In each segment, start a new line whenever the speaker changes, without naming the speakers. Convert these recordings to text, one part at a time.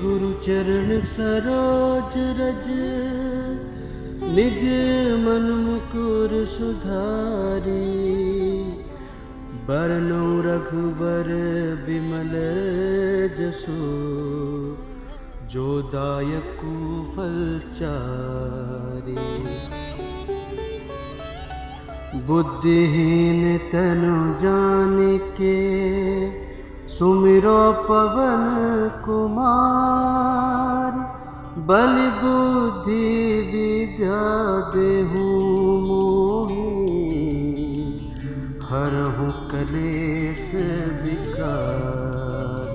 गुरु चरण सरोज रज, निज मन मुकुर सुधारी। बरनउँ रघुबर विमल जसु, जो दायकु फलचारी। बुद्धिहीन तनु जानिके, सुमिरो पवन कुमार। बलि बुद्धि विद्या देहु मोहि, हरहु कलेश विकार।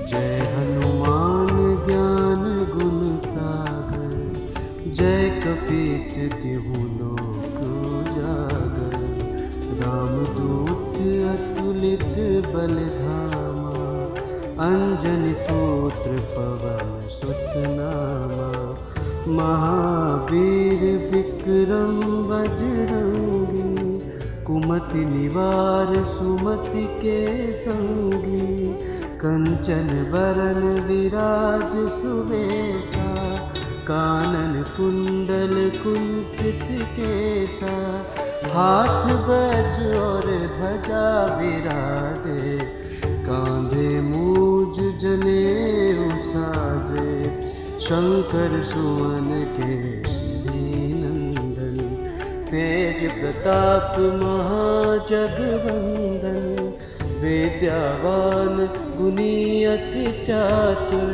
जय हनुमान ज्ञान गुण सागर, जय कपीस तिहु लोक उजागर। रामदूत अतुलित बल धामा, अंजनी पुत्र पवन सुत नामा। महावीर विक्रम बजरंगी, कुमति निवार सुमति के संगी। कंचन बरन विराज सुबेसा, कानन कुंडल कुंचित केसा। हाथ बज और ध्वजा विराजे, कांधे मूज जनेऊ साजे। शंकर सुवन केसरी नंदन, तेज प्रताप महाजगवंदन। विद्यावान गुणी अति चातुर,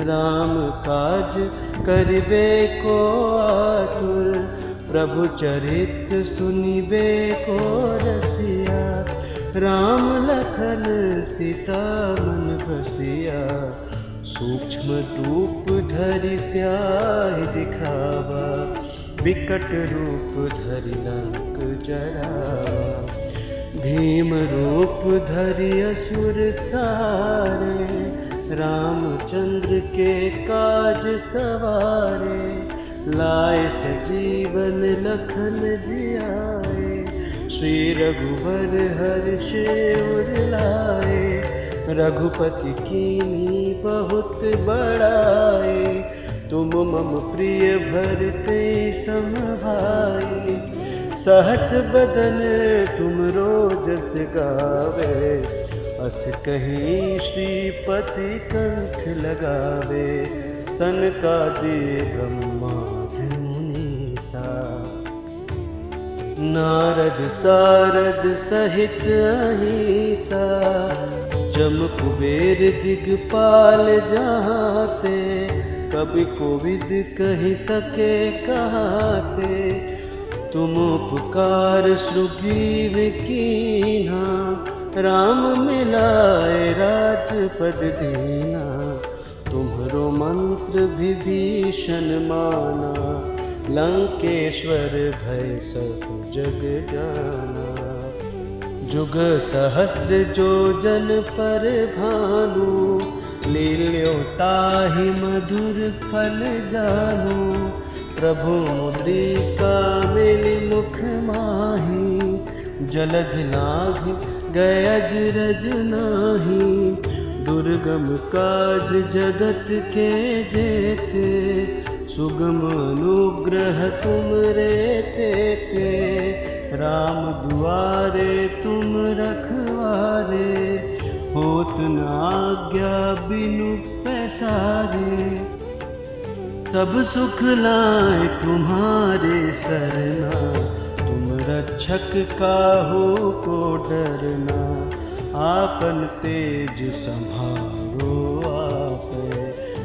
राम काज करिबे को आतुर। प्रभु चरित सुनिबे को रसिया, राम लखन सीता मन बसिया। सूक्ष्म रूप धरि स्याहि दिखावा, विकट रूप धरि लंक जरावा। भीम रूप धरि असुर सारे, रामचंद्र के काज सवारे। लाए सजीवन लखन जियाए, श्री रघुवर हर्ष उर लाए। रघुपति कीन्ही बहुत बड़ाई, तुम मम प्रिय भरते सम भाई। सहस बदन तुमरो जस गावे, अस कहीं श्रीपति कंठ लगावे। सनकादि ब्रह्मादि मुनीसा, नारद सारद सहित अहिसा। जम कुबेर दिगपाल जहाते, कवि कोविद कहि सके कहाते। तुम उपकार सुग्रीव कीन्हा, राम मिलाए राजपद दीना। तुम्हरो मंत्र विभीषण माना, लंकेश्वर भय सब जग जाना। जुग सहस्त्र जो जन पर भानु, लील्यो ताहि मधुर फल जानु। प्रभु मुद्रिका मिलि मुख माहि, जलधि लांघि गए अजरज नाही। दुर्गम काज जगत के जेते, सुगम अनुग्रह तुम रे तेते। राम दुआरे तुम रखवारे, होत न आज्ञा बिनु पैसारे। सब सुख लाए तुम्हारे सरना, तुम रक्षक काहू को डरना। आपन तेज संभारो आपे,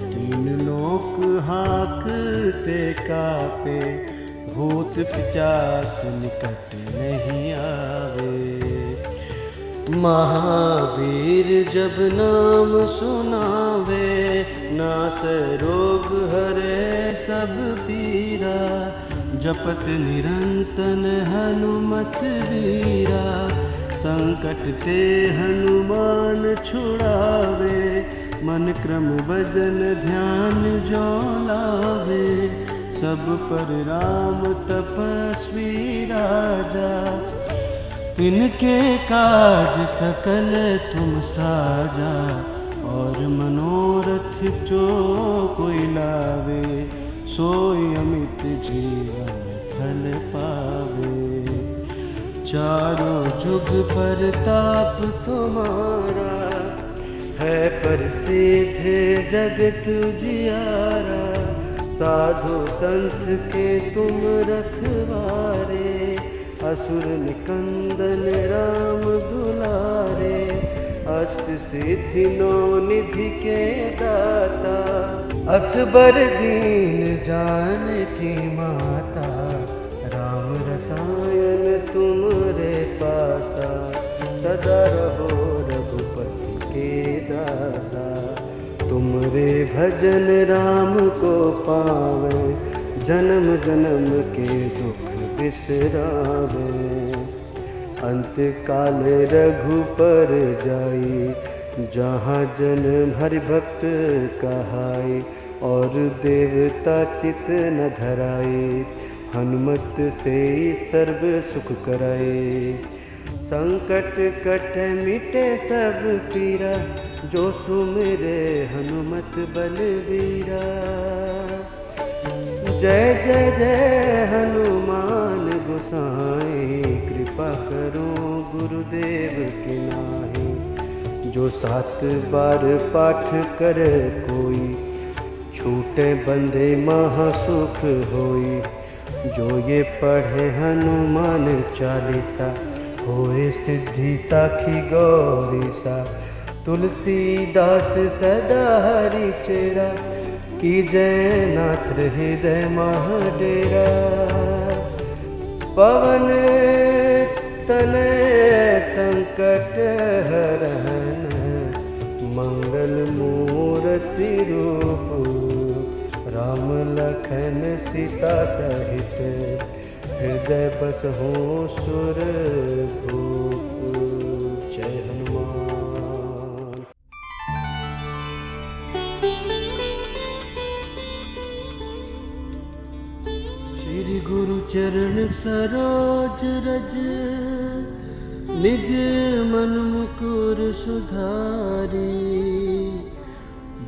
तीन लोक हाँकते कापे। भूत पिचास निकट नहीं आवे, महावीर जब नाम सुनावे। नास रोग हरे सब पीरा, जपत निरंतन हनुमत वीरा। संकट ते हनुमान छुड़ावे, मन क्रम भजन ध्यान जो लावे। सब पर राम तपस्वी राजा, तिनके काज सकल तुम साजा। और मनोरथ जो कोई लावे, सोई अमित जीवन फल पावे। चारों जुग पर ताप तुम्हारा, है प्रसिद्ध जगत उजियारा। साधु संत के तुम रखवारे, असुर निकंदन राम दुलारे। अष्ट सिद्धि नौ निधि के दाता, असबर दीन जानकी माता। राम रसायन तुमरे पासा, सदा रहो रघुपति के दासा। तुमरे भजन राम को पावे, जन्म जन्म के दुख बिसरावे। अंत काल रघुपर जाई, जहाँ जन हरि भक्त कहाई। और देवता चित न धराए, हनुमत से सर्व सुख कराए। संकट कट मिटे सब पीरा, जो सुमिरे हनुमत बलवीरा। जय जय जय हनुमान गोसाई, कृपा करो गुरुदेव की नाई। जो 7 बार पाठ करे कोई, छूटे बंदे महासुख होई। जो ये पढ़े हनुमान चालीसा, होए सिद्धि साखी गौरीसा। तुलसीदास सदा हरि चेरा, की जय नाथ हृदय महाडेरा। पवन तनय संकट हरन, मंगल मूर्ति रूप। राम लखन सीता सहित, हृदय बसहु सुर भूप। जय हनुमान। श्री गुरु चरण सरोज रज, निज मन मुकुर सुधारी।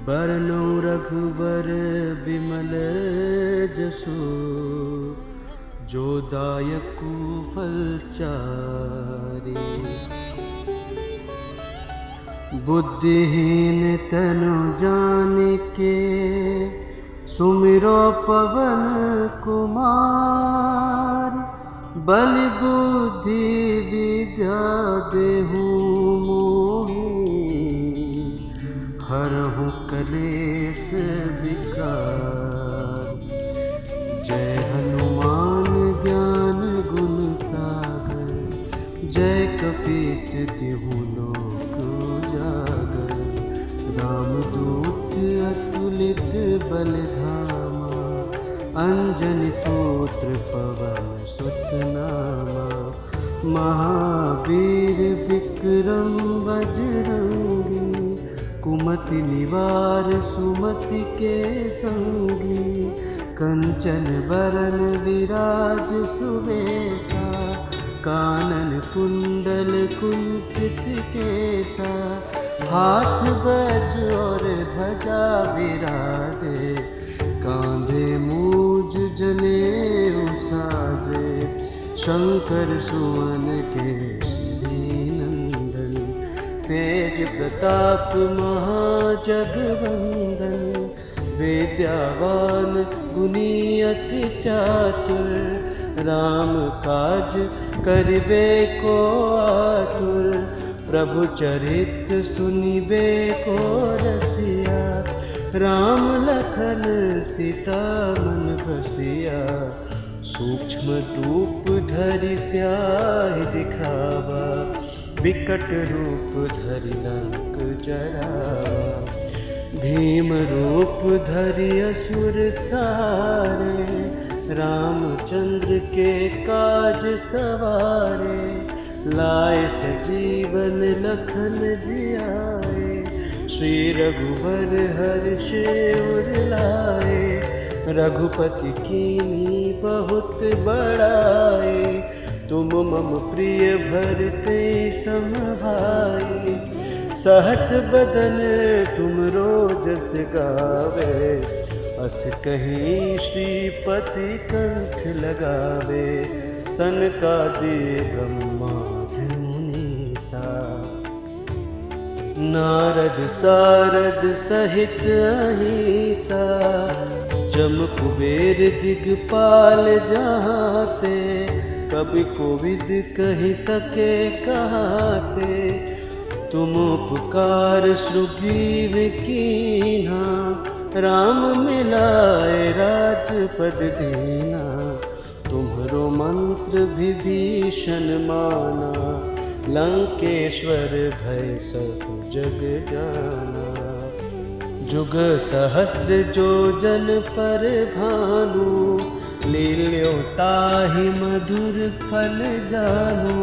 बरनौ रघुबर विमल जसु, जो दायकु फलचारी। बुद्धिहीन तनु जानिके, सुमिरो पवन कुमार। बल बुद्धि विद्या देहु मोहि, हरहु कलेश विकार। जय हनुमान ज्ञान गुण सागर, जय कपीस तिहु लोक उजागर। रामदूत अतुलित बल धामा, अंजनी पुत्र पवन सुत नामा। महावीर विक्रम बजरंगी, कुमति निवार सुमति के संगी। कंचन बरन विराज सुवेशा, कानन कुंडल कुंचित केसा। हाथ वज्र और ध्वजा विराजे, कांधे मूज जनेऊ साजे। शंकर सुवन केसरी नंदन, तेज प्रताप महाजगवंदन। विद्यावान गुणी अति चातुर, राम काज करिबे को आतुर। प्रभु चरित सुनिबे को रसिया, राम लखन सीता मन बसिया। सूक्ष्म रूप धरि स्याहि दिखावा, विकट रूप धरि लंक जरावा। भीम रूप धरि असुर सारे, रामचंद्र के काज सवारे। लाए सजीवन लखन जियाए, श्री रघुवर हर्ष उर लाए। रघुपति कीन्ही बहुत बड़ाई, तुम मम प्रिय भरते सम भाई। सहस बदन तुमरो जस गावे, अस कहीं श्रीपति कंठ लगावे, सनकादि ब्रह्मादि मुनीसा। नारद सारद सहित अहिसा, जम कुबेर दिगपाल जहाते, कभी कोविद कही सके कहाते। तुम उपकार सुग्रीव कीन्हा, राम मिलाए राजपद दीना। तुम्हरो मंत्र विभीषण माना, लंकेश्वर भय सब जग जाना। जुग सहस्त्र जो जन पर भानु, लील्यो ताहि मधुर फल जानु।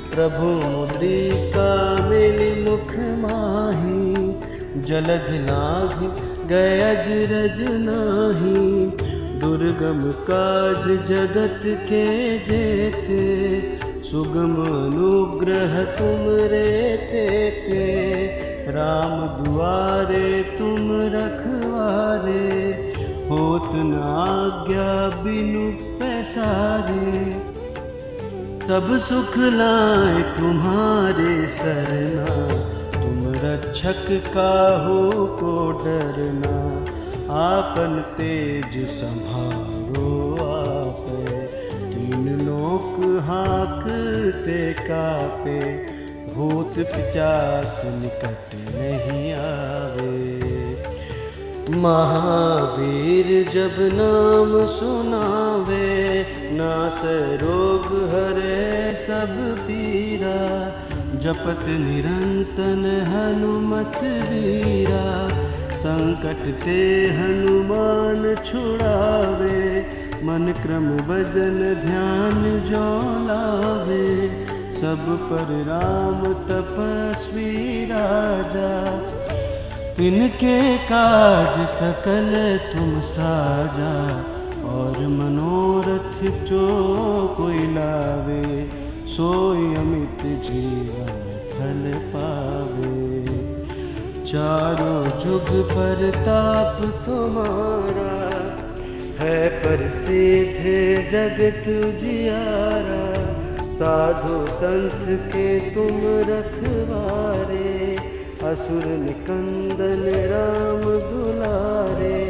प्रभु मुद्रिका मिलि मुख माहि, जलधि लाघि गए अजरज नाही। दुर्गम काज जगत के जेते, सुगम अनुग्रह तुम रे तेते। राम दुआरे तुम रखवारे, होत न आज्ञा बिनु पैसारे। सब सुख लाए तुम्हारे सरना, तुम रक्षक काहू को डरना। आपन तेज संभारो आपे, तीन लोक हाँकते कापे। भूत पिचास निकट नहीं आवे, महावीर जब नाम सुनावे। नास रोग हरे सब पीरा, जपत निरंतन हनुमत वीरा। संकट ते हनुमान छुड़ावे, मन क्रम भजन ध्यान जो लावे। सब पर राम तपस्वी राजा, तिनके काज सकल तुम साजा। और मनोरथ जो कोई लावे, सोई अमित जीवन फल पावे। चारों जुग परताप तुम्हारा, है प्रसिद्ध जगत उजियारा। साधु संत के तुम रखवारे, असुर निकंदन राम दुलारे।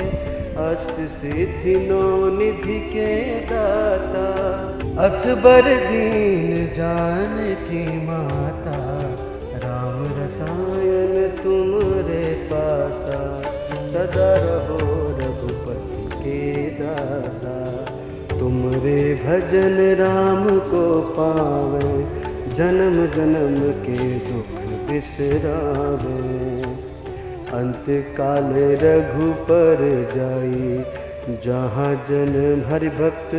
अष्ट सिद्धि नौ निधि के दाता, असबर दीन जानकी माता। राम रसायन तुमरे पासा, सदा रहो रघुपति के दासा। तुमरे भजन राम को पावे, जन्म जन्म के दुख बिसरावे। अंत काल रघुपर जाई, जहाँ जन हरि भक्त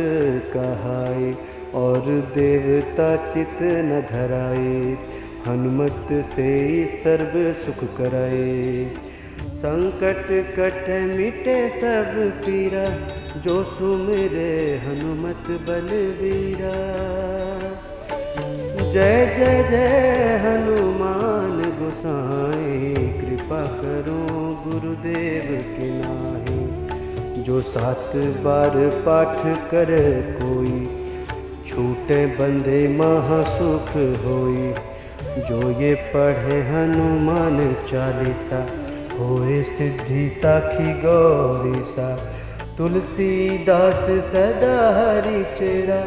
कहाई। और देवता चित न धराए, हनुमत से सर्व सुख कराए। संकट कट मिटे सब पीरा, जो सुमिरे हनुमत बलवीरा। जय जय जय हनुमान गोसाई, कृपा करो गुरुदेव के नाहि। जो 7 बार पाठ करे कोई, छूटे बंदे महासुख होई। जो ये पढ़े हनुमान चालीसा, होए सिद्धि साखी गौरी सा। तुलसीदास सदा हरि चेरा,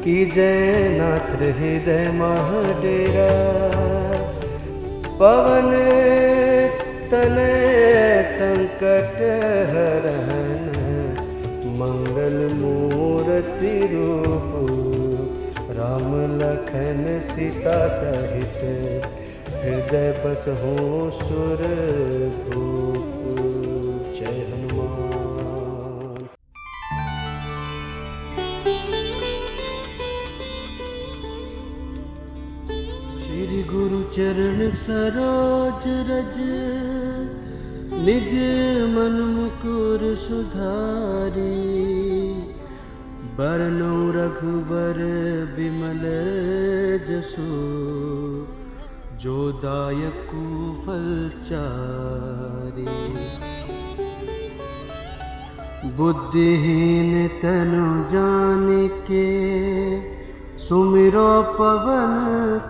कीजय नाथ हृदय महाडेरा। पवन तनय संकट हरन, मंगल मूर्ति रूप। राम लखन सीता सहित, हृदय बसहु सुर भूप। जय हनुमान। श्री गुरु चरण सरोज रज, निज मन मुकुर सुधारी। बरनउँ रघुबर विमल जसु, जो दायकु फलचारी। बुद्धिहीन तनु जान के सुमिरो पवन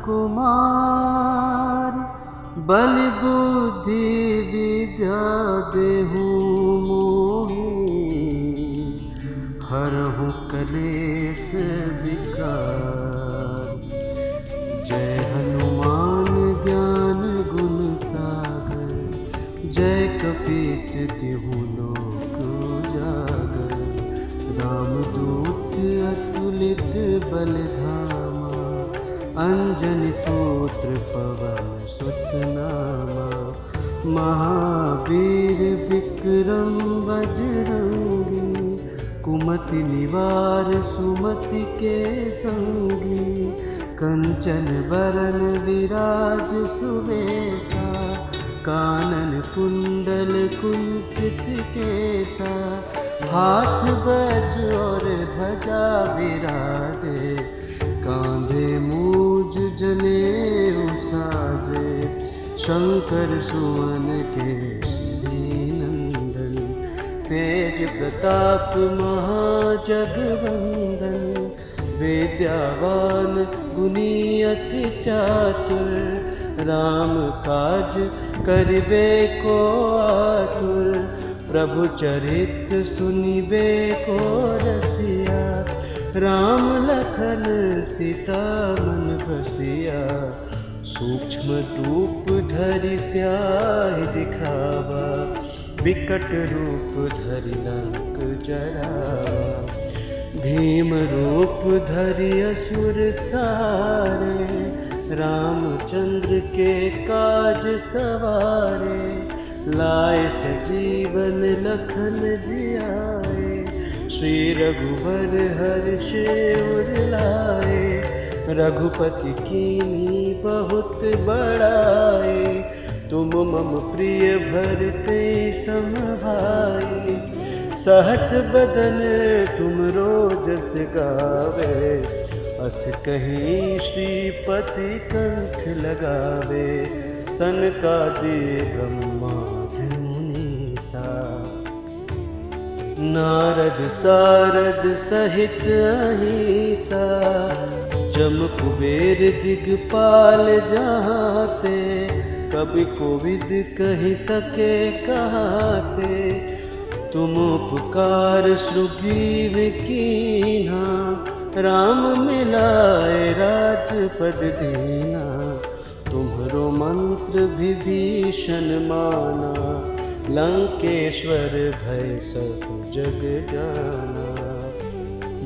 कुमार। बलि बुद्धि विद्या देहूँ मोहि, हरहूँ कलेश विकार। जय हनुमान ज्ञान गुण सागर, जय कपीस तिहुँ लोक उजागर। रामदूत अतुलित बल धामा, अंजनी पुत्र पवन सुत नामा। महावीर विक्रम बजरंगी, कुमति निवार सुमति के संगी। कंचन बरन विराज सुबेसा, कानन कुंडल कुंचित केसा। हाथ बज और ध्वजा विराजे, कांधे मूज जनेऊ साजे। शंकर सुवन केसरी नंदन, तेज प्रताप महाजगवंदन। विद्यावान गुणी अति चातुर, राम काज करिबे को आतुर। प्रभु चरित सुनिबे को रसिया, राम लखन सीता मन बसिया। सूक्ष्म रूप धरि स्याहि दिखावा, विकट रूप धरि लंक जरावा। भीम रूप धरि असुर सारे, रामचंद्र के काज सवारे। लाए सजीवन लखन जियाए, श्री रघुवर हर्ष उर लाए। रघुपति कीन्ही बहुत बड़ाई, तुम मम प्रिय भरते सम भाई। सहस बदन तुम रोजस गावे, अस कहीं श्रीपति कंठ लगावे। सनकादि ब्रह्मादि मुनीसा, नारद सारद सहित अहिसा। जम कुबेर दिगपाल जहाते, कवि कोविद कहि सके कहाते। तुम उपकार सुग्रीव कीन्हा, राम मिलाए राजपद दीना। तुम्हरो मंत्र विभीषण माना, लंकेश्वर भय सब जग जाना।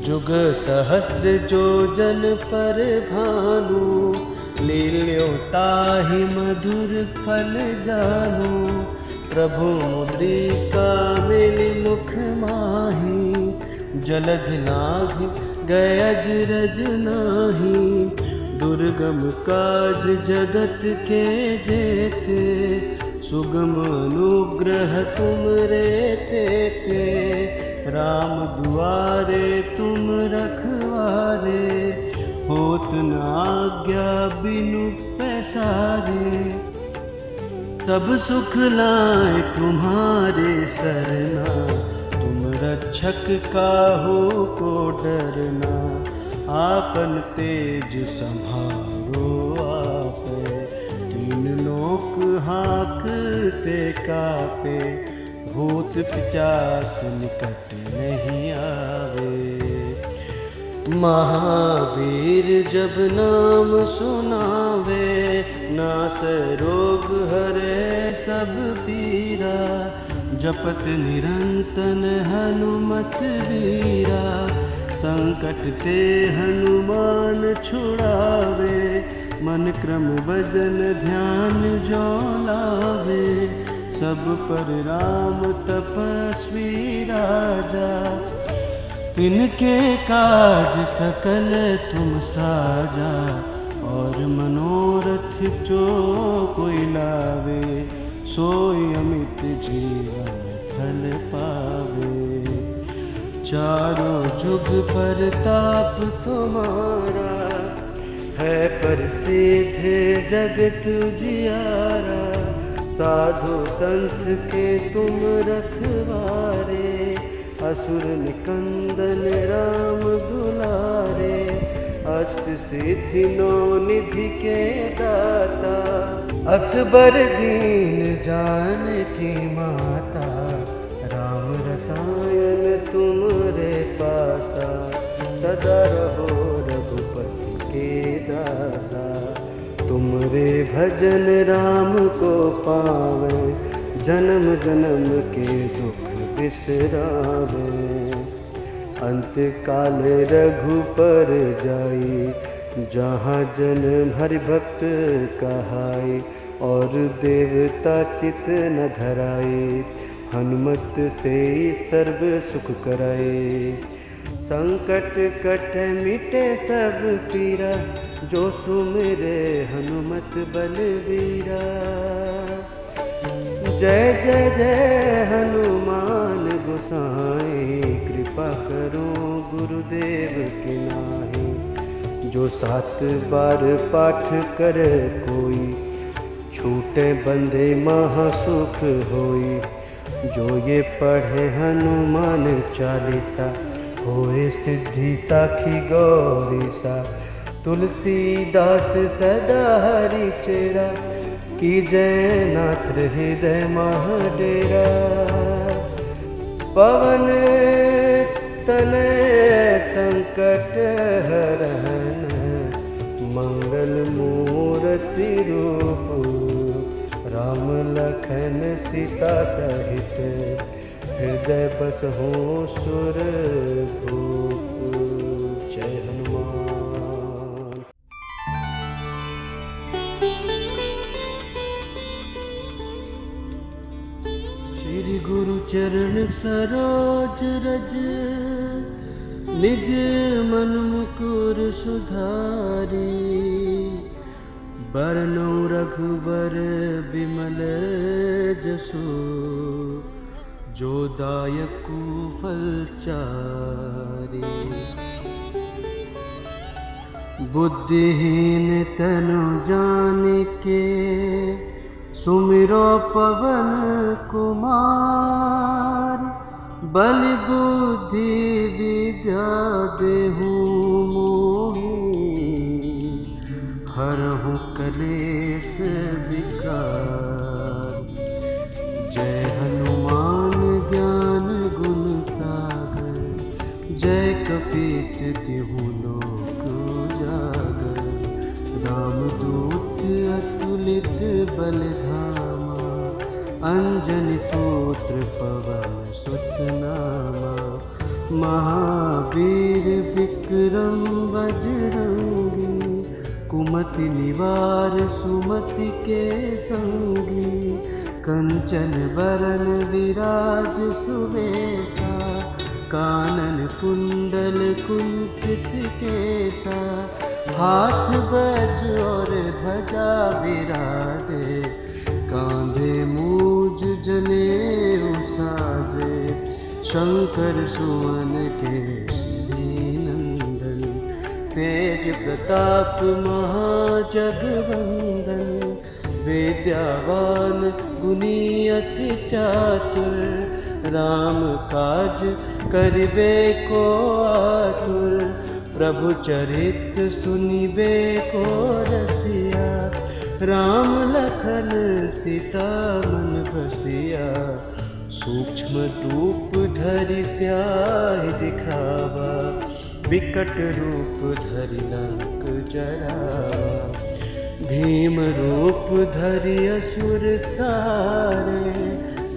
जुग सहस्त्र जो जन पर भानु, लील्यो ताहि मधुर फल जानू। प्रभु मुद्रिका मिलि मुख माहि, जलधि लांघि गए अजरज नाही। दुर्गम काज जगत के जेते, सुगम अनुग्रह तुम रे तेते। राम दुआरे तुम रखवारे, होत न आज्ञा बिनु पैसारे। सब सुख लाए तुम्हारे सरना, तुम रक्षक काहू को डरना। आपन तेज संभारो आपे, तीन लोक हाँकते कापे। भूत पिचास निकट नहीं आवे, महावीर जब नाम सुनावे। नास रोग हरे सब पीरा, जपत निरंतन हनुमत वीरा। संकट ते हनुमान छुड़ावे, मन क्रम भजन ध्यान जो लावे। सब पर राम तपस्वी राजा, तिनके काज सकल तुम साजा। और मनोरथ जो कोई लावे, सोई अमित जीवन फल पावे। चारों जुग परताप तुम्हारा, है प्रसिद्ध जगत उजियारा, साधु संत के तुम रखवारे, असुर निकंदन राम दुलारे, अष्ट सिद्धि नौ निधि के दाता, असबर दीन जानकी माता, राम रसायन तुमरे पासा, सदा रहो रघुपति के दासा, तुमरे भजन राम को पावे, जन्म जन्म के दुख बिसरावे, अंत काल रघुपर जाई, जहाँ जन हरि भक्त कहाई, और देवता चित न धराई, हनुमत से सर्व सुख कराए, संकट कट मिटे सब पीरा, जो सुमिरे हनुमत बलवीरा, जय जय जय हनुमान गोसाई, कृपा करो गुरुदेव की नाई, जो 7 बार पाठ करे कोई, छूटे बंधे महासुख होई, जो ये पढ़े हनुमान चालीसा, होए सिद्धि साखी गौरी सा, तुलसीदास सदा हरि चेरा, की जय नाथ हृदय महाडेरा, पवन तनय संकट हरन, मंगल मूर्ति रूप, राम लखन सीता सहित, हृदय बसहु सुर भूप। जय हनुमान। श्री गुरु चरण सरोज रज, निज मन मुकुर सुधारी, बरनौ रघुबर विमल जसु, जो दायकु फलचारी, बुद्धिहीन तनु जानिके, सुमिरो पवन कुमार, बलि बुद्धि विद्या देहु मोहि, हरहु कलेश विकार। जय हनुमान ज्ञान गुण सागर, जय कपीस तिहु लोक उजागर, रामदूत अतुलित बल धामा, अंजनी पुत्र पवन सुत नामा, महावीर विक्रम बजरंगी, कुमति निवार सुमति के संगी, कंचन बरन विराज सुबेसा, कानन कुंडल कुंचित केसा, हाथ बज और ध्वजा विराजे, कांधे मूज जनेऊ साजे, शंकर सुवन केसरी नंदन, तेज प्रताप महाजगवंदन, विद्यावान गुणी अति चातुर, राम काज करिबे को आतुर, प्रभु चरित सुनिबे को रसिया, राम लखन सीता मन बसिया, सूक्ष्म रूप धरि स्याहि दिखावा, विकट रूप धरि लंक जरावा, भीम रूप धरि असुर सारे,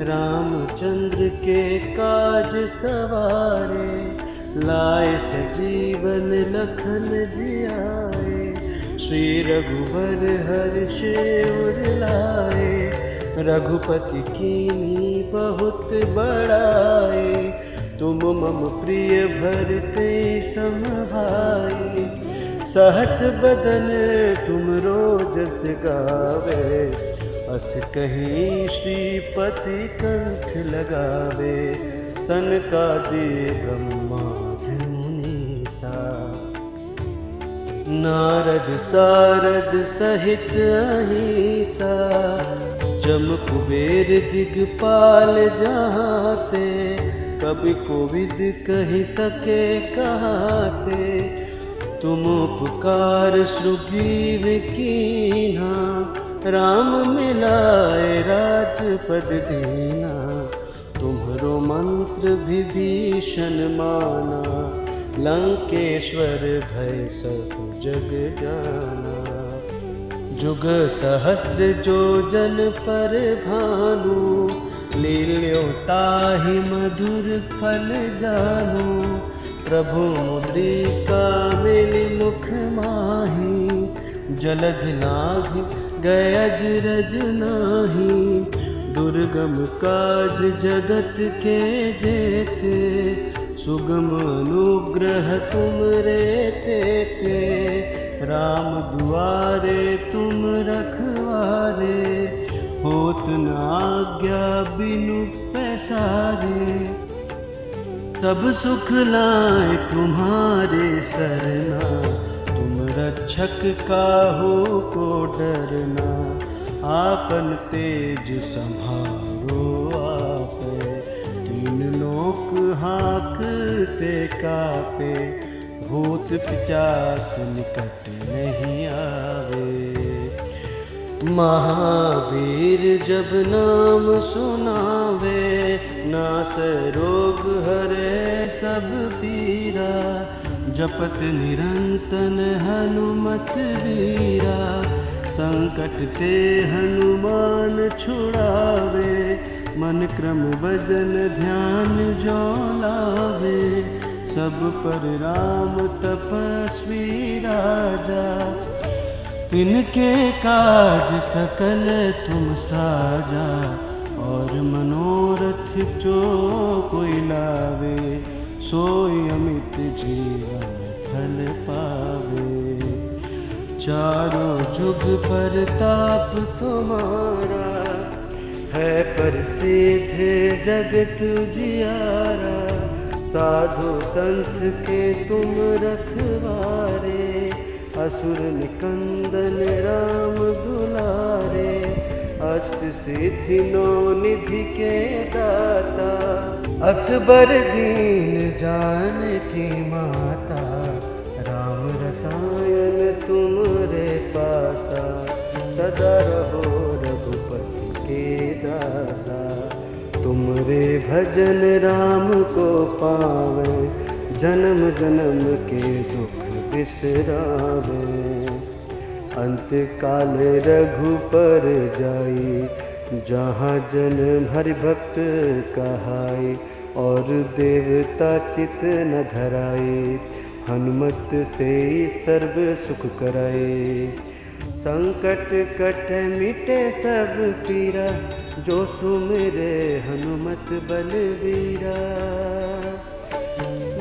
रामचंद्र के काज सवारे, लाए सजीवन लखन जियाए, श्री रघुबर हर्ष उर लाए, रघुपति कीन्ही बहुत बड़ाए, तुम मम प्रिय भरते सम भाई, सहस बदन तुम रोजस गावे, अस कहीं श्रीपति कंठ लगावे, सनकादि ब्रह्मादि मुनीसा, नारद सारद सहित अहिंसा, जम कुबेर दिगपाल जहाते, कभी कोविद कही सके कहाते। तुम उपकार सुग्रीव कीन्हा, राम मिलाए राजपद दीना। तुम्हरो मंत्र विभीषण माना, लंकेश्वर भय सब जग जाना। जुग सहस्त्र जो जन पर भानु, लील्यो ताहि मधुर फल जानु। प्रभु मुद्रिका मिलि मुख माहि, जलध लाघि गए अजरज नाही। दुर्गम काज जगत के जेते, सुगम अनुग्रह तुम रे तेते। राम दुआरे तुम रखवारे, होत न आज्ञा बिनु पैसारे। सब सुख लाए तुम्हारे सरना, तुम रक्षक काहू को डरना। आपन तेज संभारो आपे, तीन लोक हाँकते कापे। भूत पिचास निकट नहीं आवे, महावीर जब नाम सुनावे। नास रोग हरे सब पीरा, जपत निरंतन हनुमत वीरा। संकट ते हनुमान छुड़ावे, मन क्रम भजन ध्यान जो लावे। सब पर राम तपस्वी राजा, तिनके काज सकल तुम साजा। और मनोरथ जो कोई लावे, सोई अमित जीवन फल पावे। चारों जुग परताप तुम्हारा, है प्रसिद्ध जगत उजियारा। साधु संत के तुम रखवारे, असुर निकंदन राम दुलारे। अष्ट सिद्धि नौ निधि के दाता, असबर दीन जानकी माता। राम रसायन तुमरे पासा, सदा रहो रघुपति के दासा। तुमरे भजन राम को पावे, जन्म जन्म के दुख बिसरावे। अंत काल रघुपर जाई, जहाँ जन हरि भक्त कहाई। और देवता चित न धराई, हनुमत से सर्व सुख कराए। संकट कट मिटे सब पीरा, जो सुमिरे हनुमत बलवीरा।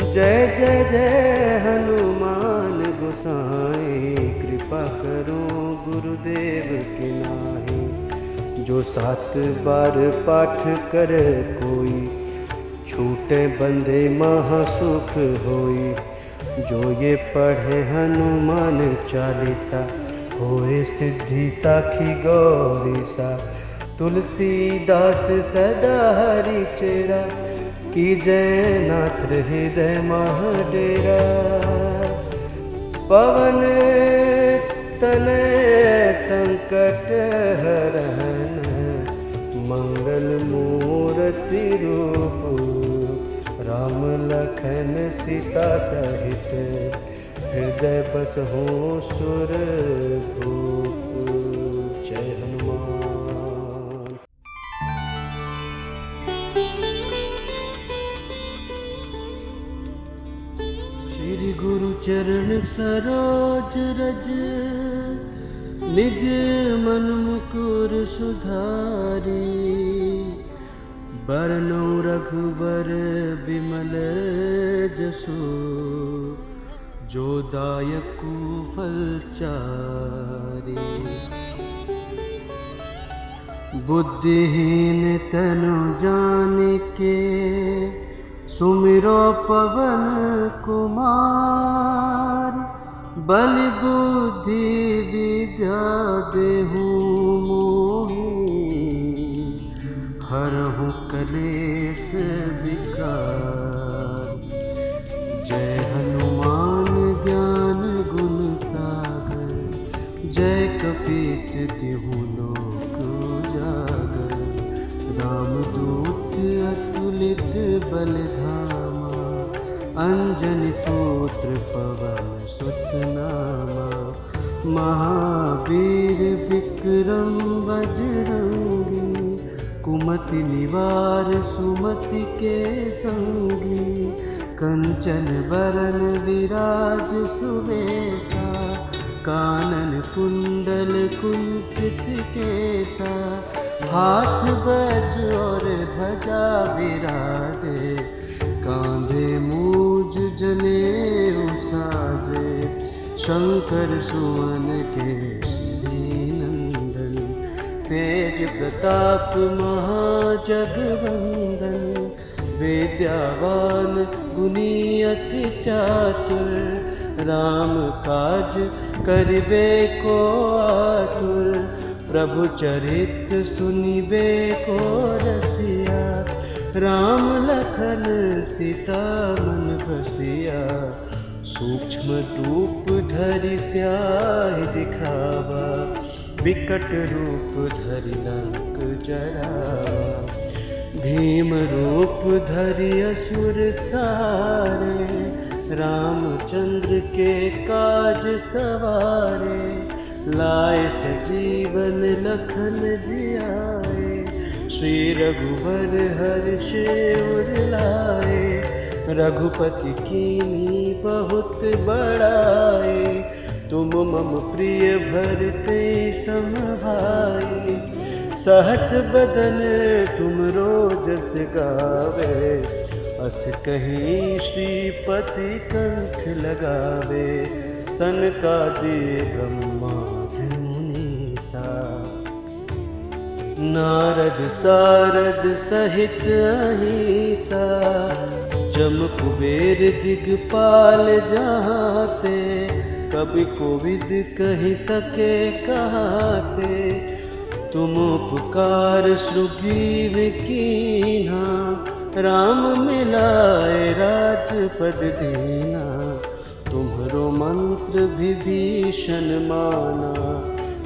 जय जय जय हनुमान गोसाई, कृपा करो गुरुदेव की नाई। जो 7 बार पाठ करे कोई, छूटे बंदे महासुख होई। जो ये पढ़े हनुमान चालीसा, होए सिद्धि साखी गौरीसा। तुलसीदास सदा हरि चेरा, की जय नाथ हृदय महाडेरा। पवन तनय संकट हरन, मंगल मूर्ति रूप। राम लखन सीता सहित, हृदय बसहु सुरभूप। जय हनुमान। श्री गुरु चरण सरोज रज, निज मन मुकुर सुधारी। बरनउँ रघुबर विमल जसु, जो दायकु फलचारी। बुद्धिहीन तनु जानिके, सुमिरो पवन कुमार। बल बुद्धि विद्या देहूँ मोहि, हरहु कलेश विकार। जय हनुमान ज्ञान गुण सागर, जय कपीस तिहुँ लोक उजागर। रामदूत अतुलित बल धामा, अंजनी पुत्र पवन सुत नामा। महावीर विक्रम बजरंगी, कुमति निवार सुमति के संगी। कंचन बरन विराज सुबेसा, कानन कुंडल कुंचित केसा। हाथ बज और ध्वजा विराजे, कांधे मूज जनेऊ साजे। शंकर सुवन केसरी नंदन, तेज प्रताप महाजगवंदन। विद्यावान गुणी अति चातुर, राम काज करिबे को आतुर। प्रभु चरित सुनिबे को रसिया, राम लखन सीता मन बसिया। सूक्ष्म रूप धरि स्याहि दिखावा, विकट रूप धरि लंक जरावा। भीम रूप धरि असुर सारे, रामचंद्र के काज सवारे। लाए सजीवन लखन जियाए, श्री रघुवर हर्षि उर लाए। रघुपति कीन्ही बहुत बड़ाई, तुम मम प्रिय भरते सम भाई। सहस बदन तुमरो जस गावे, अस कहीं श्रीपति कंठ लगावे। सनकादि ब्रह्मादि मुनीसा, नारद सारद सहित अहिसा। जम कुबेर दिगपाल जहाते, कवि कोविद कहि सके कहाते। तुम उपकार सुग्रीव कीन्हा, राम मिलाए राजपद दीना। तुम्हरो मंत्र विभीषण माना,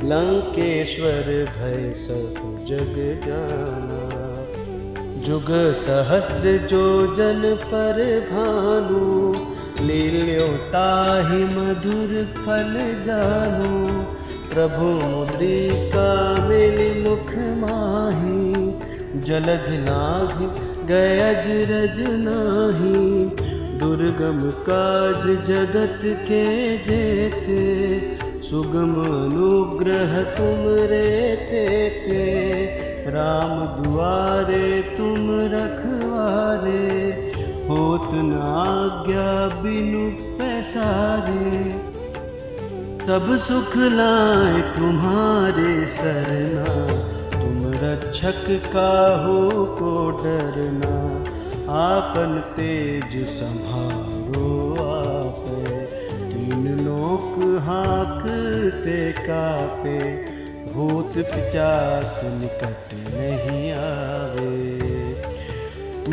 लंकेश्वर भय सब जग जाना। जुग सहस्त्र जो जन पर भानु, लील्यो ताहि मधुर फल जानु। प्रभु मुद्रिका मिलि मुख माहि, जलधि लांघि गए अजरज नाही। दुर्गम काज जगत के जेते, सुगम अनुग्रह तुम रे तेते। राम दुआरे तुम रखवारे, होत न आज्ञा बिनु पैसारे। सब सुख लाए तुम्हारे सरना, तुम रक्षक काहू को डरना। आपन तेज संभारो आपे, तीन लोक हाँकते कापे। भूत पिचास निकट नहीं आवे,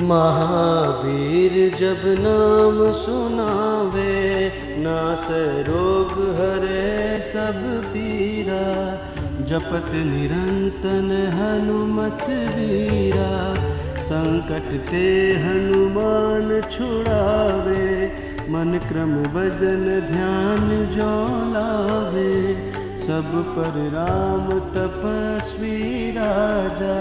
महावीर जब नाम सुनावे। नास रोग हरे सब पीरा, जपत निरंतन हनुमत वीरा। संकट ते हनुमान छुड़ावे, मन क्रम भजन ध्यान जो लावे। सब पर राम तपस्वी राजा,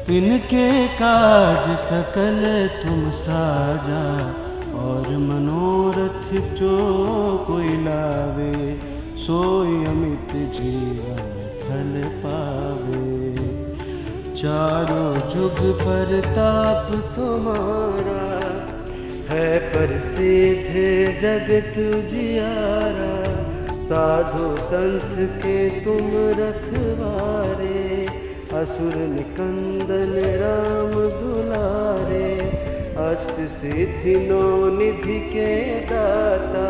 तिनके काज सकल तुम साजा। और मनोरथ जो कोई लावे, सोई अमित जीवन फल पावे। चारों जुग परताप तुम्हारा, है प्रसिद्ध जगत उजियारा। साधु संत के तुम रखवारे, असुर निकंदन राम दुलारे। अष्ट सिद्धि नौ निधि के दाता,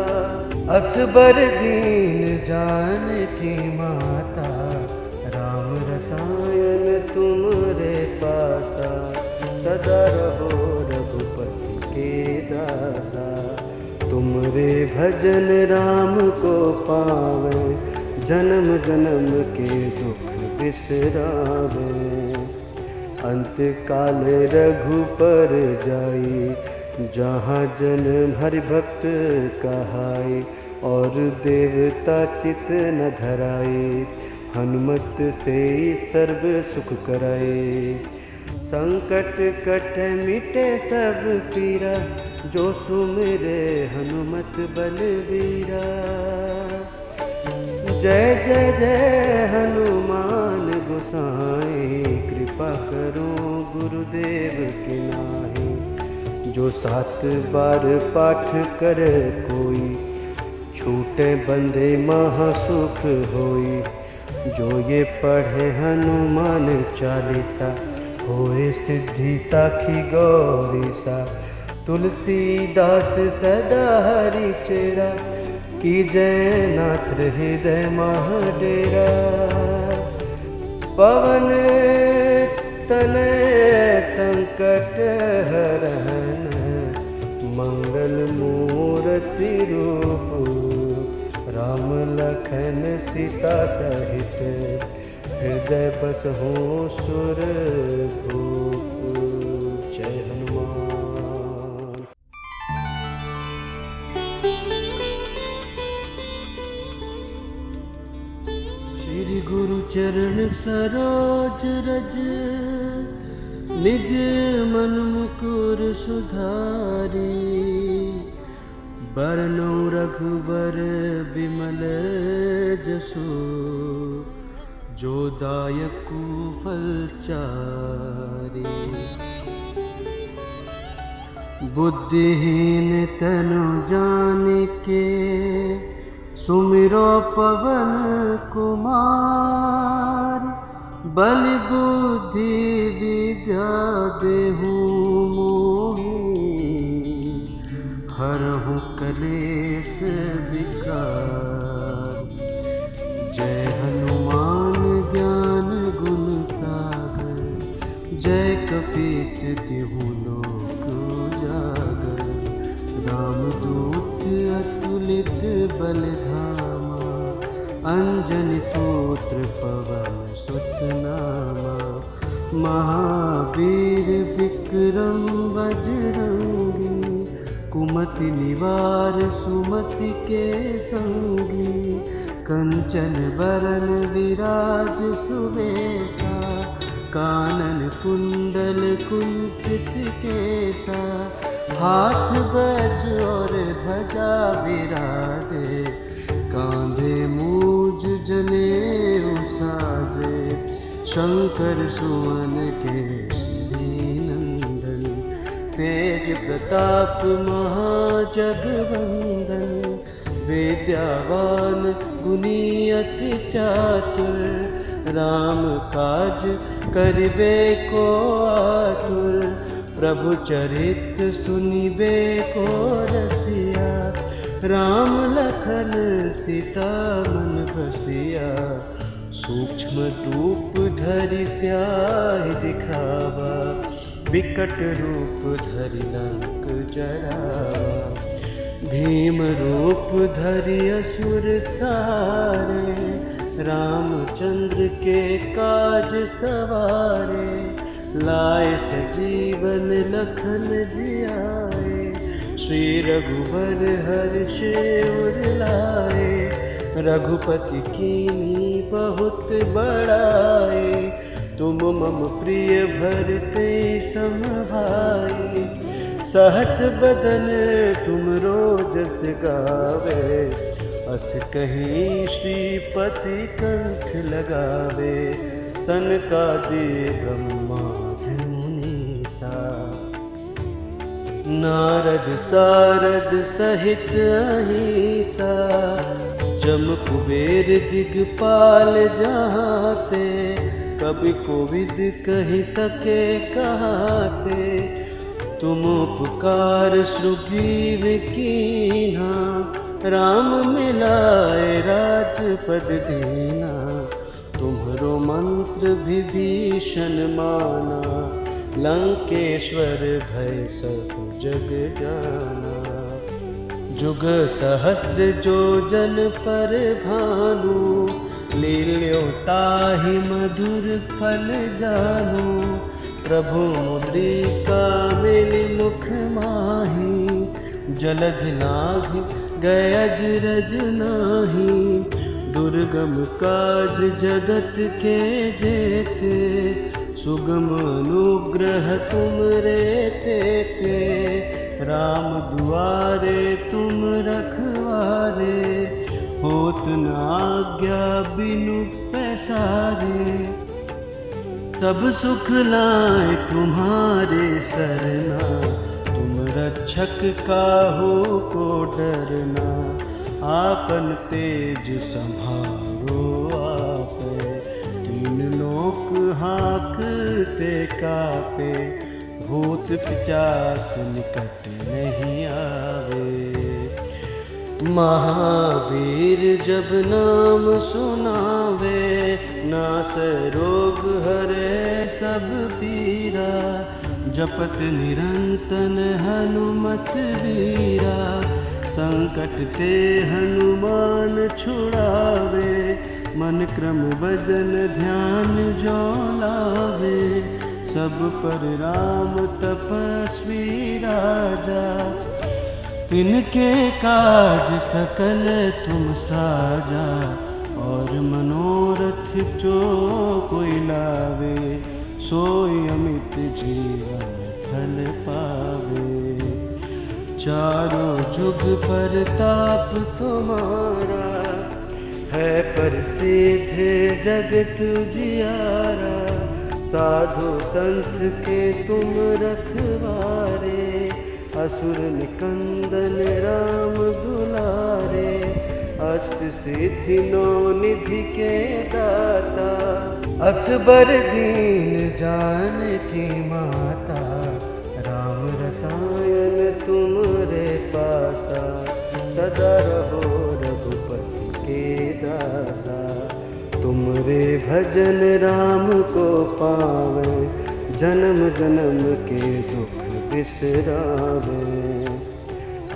असबर दीन जानकी माता, राम रसायन तुमरे पासा, सदा रहो रघुपति के दासा। तुमरे भजन राम को पावे, जन्म जन्म के दुख बिसरावे। अंत काल रघुपर जाई, जहाँ जन हरि भक्त कहाई, और देवता चित न धराई, हनुमत से सर्व सुख कराए। संकट कट मिटे सब पीरा, जो सुमिरे हनुमत बलवीरा। जय जय जय हनुमान गोसाई, कृपा करो गुरुदेव की नाई। जो 7 बार पाठ करे कोई, छूटे बंधे महासुख होई। जो ये पढ़े हनुमान चालीसा, होए सिद्धि साखी गौरीसा। तुलसीदास सदा हरि चेरा, की जय नाथ हृदय महाडेरा। पवन तनय संकट हरन, मंगल मूर्ति रूप। राम लखन सीता सहित, हृदय बसहु सुरभूप। जय हनुमान। श्री गुरु चरण सरोज रज, निज मन मुकुर सुधारी। बरनौ रघुबर विमल जसु, जो दायकु फलचारी। बुद्धिहीन तनु जानिके, सुमिरो पवन कुमार। बल बुद्धि विद्या देहु मोहि, हरहु कलेश विकार। जय हनुमान ज्ञान गुण सागर, जय कपीस तिहु लोक उजागर। रामदूत अतुलित बल धामा, अंजनी पुत्र पवन सुत नामा। महावीर विक्रम बजरंगी, कुमति निवार सुमति के संगी। कंचन बरन विराज सुबेसा, कानन कुंडल कुंचित केसा। हाथ बज और ध्वजा विराजे, कांधे मूज जनेऊ साजे। शंकर सुवन केसरी नंदन, तेज प्रताप महाजगवंदन। विद्यावान गुणी अति चातुर, राम काज करिबे को आतुर। प्रभु चरित सुनिबे को रसिया, राम लखन सीता मन बसिया। सूक्ष्म रूप धरि स्याहि दिखावा, विकट रूप धरि लंक जरावा। भीम रूप धरि असुर सारे, रामचंद्र के काज सवारे। लाए सजीवन लखन जियाए, श्री रघुवर हर्ष उर लाए। रघुपति कीन्ही बहुत बड़ाई, तुम मम प्रिय भरते सम भाई। सहस बदन तुमरो जस गावे, अस कहीं श्रीपति कंठ लगावे। सनकादि ब्रह्मादि मुनीसा, नारद सारद सहित अहिसा। जम कुबेर दिगपाल जहाते, कभी कोविद कहि सके कहाते। तुम उपकार सुग्रीव कीन्हा, राम मिलाए राजपद दीना, तुम्हरो मंत्र विभीषण माना, लंकेश्वर भय सब जग जाना। जुग सहस्त्र जो जन पर भानु, लील्यो ताहि मधुर फल जानु। प्रभु मुद्रिका मिलि मुख माहि, जलधि लाघि गए अजरज नाही। दुर्गम काज जगत के जेते, सुगम अनुग्रह तुम रे तेते। राम दुआरे तुम रखवारे, होत न आज्ञा बिनु पैसारे। सब सुख लाए तुम्हारे सरना, तुम रक्षक काहू को डरना। आपन तेज संभारो आपे, तीन लोक हाँकते कापे। भूत पिचास निकट नहीं आवे, महावीर जब नाम सुनावे। नास रोग हरे सब पीरा, जपत निरंतन हनुमत वीरा। संकट ते हनुमान छुड़ावे, मन क्रम भजन ध्यान जो लावे। सब पर राम तपस्वी राजा, तिनके काज सकल तुम साजा। और मनोरथ जो कोई लावे, सोई अमित जीवन फल पावे। चारों जुग परताप तुम्हारा, है प्रसिद्ध जगत उजियारा। साधु संत के तुम रखवारे, असुर निकंदन राम दुलारे। अष्ट सिद्धि नौ निधि के दाता, असबर दीन जानकी माता। राम रसायन तुमरे पासा, सदा रहो रघुपति के दासा। तुमरे भजन राम को पावे, जन्म जन्म के दुख बिसरावे।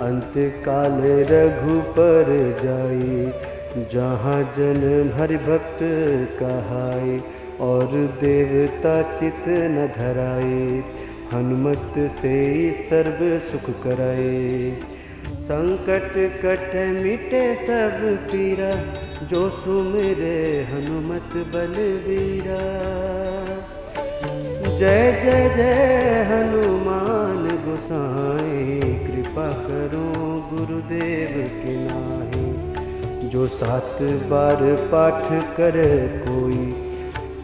अंत काल रघुपर जाई, जहाँ जन हरि भक्त कहाई। और देवता चित न धराई, हनुमत से सर्व सुख कराए। संकट कट मिटे सब पीरा, जो सुमिरे हनुमत बलवीरा। जय जय जय हनुमान गोसाई, कृपा करो गुरुदेव की नाहि। जो 7 बार पाठ करे कोई,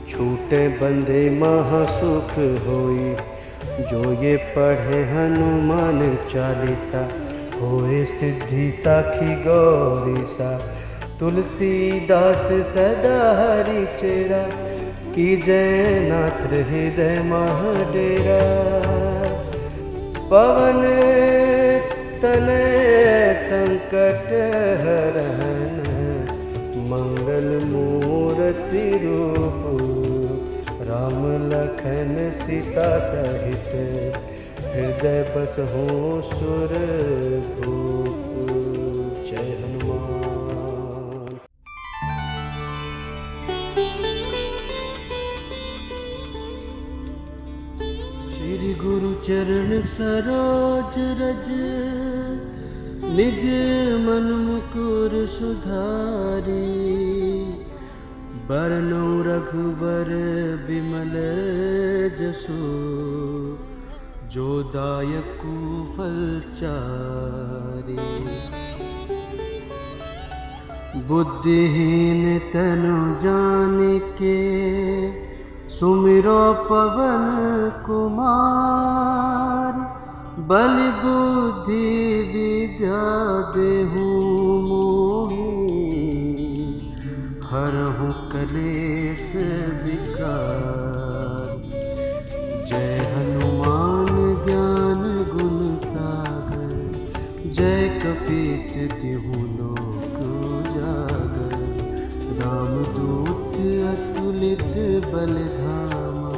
छूटे बंदे महासुख होई। जो ये पढ़े हनुमान चालीसा, होए सिद्धि साखी गौरी सा। तुलसीदास सदा हरि चेरा, की जय नाथ हृदय महाडेरा। पवन तनय संकट हरन, मंगल मूर्ति रूप। राम लखन सीता सहित, हृदय बसहु सुर भूप। जय हनुमान। श्री गुरु चरण सरोज रज, निज मन मुकुर सुधारी। बरनौ रघुबर विमल जसु, जो दायकु फलचारी। बुद्धिहीन तनु जानिके, सुमिरो पवन कुमार। बल बुद्धि विद्या देहु मोहि, हरहु कलेश विकार। जय हनुमान ज्ञान गुण सागर, जय कपीस तिहुँ नित बलधामा,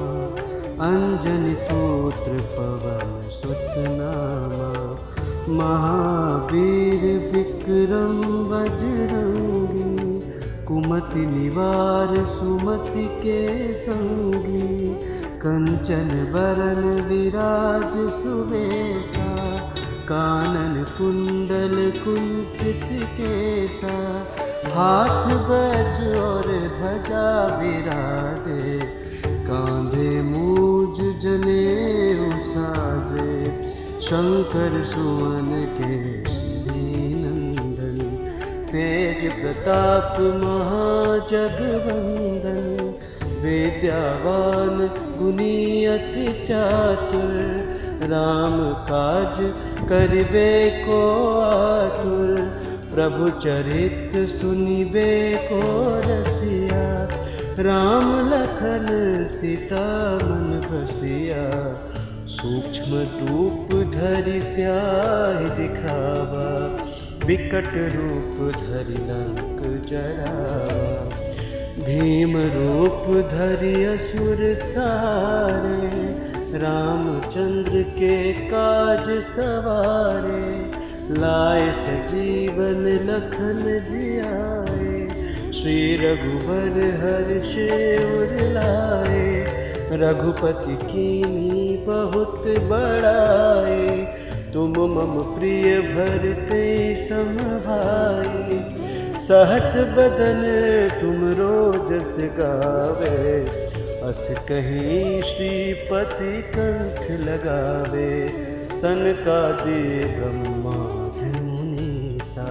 अंजनी पुत्र पवन सुत नामा। महावीर विक्रम बजरंगी, कुमति निवार सुमति के संगी। कंचन बरन विराज सुवेशा, कानन कुंडल कुंचित केसा। हाथ वज्र और ध्वजा विराजे, कांधे मूज जनेऊ साजे। शंकर सुवन केसरी नंदन, तेज प्रताप महाजगवंदन। विद्यावान गुणी अति चातुर, राम काज करिबे को आतुर। प्रभु चरित सुनिबे को रसिया, राम लखन सीता मन बसिया। सूक्ष्म रूप धरि स्याहि दिखावा, विकट रूप धरि लंक जरावा। भीम रूप धरि असुर सारे, रामचंद्र के काज सवारे। लाए सजीवन लखन जियाए, श्री रघुवर हर्ष उर लाए। रघुपति कीन्ही बहुत बड़ाई, तुम मम प्रिय भरते सम भाई। सहस बदन तुमरो जस गावे, अस कहीं श्रीपति कंठ लगावे। सनकादि ब्रह्मादि मुनीसा,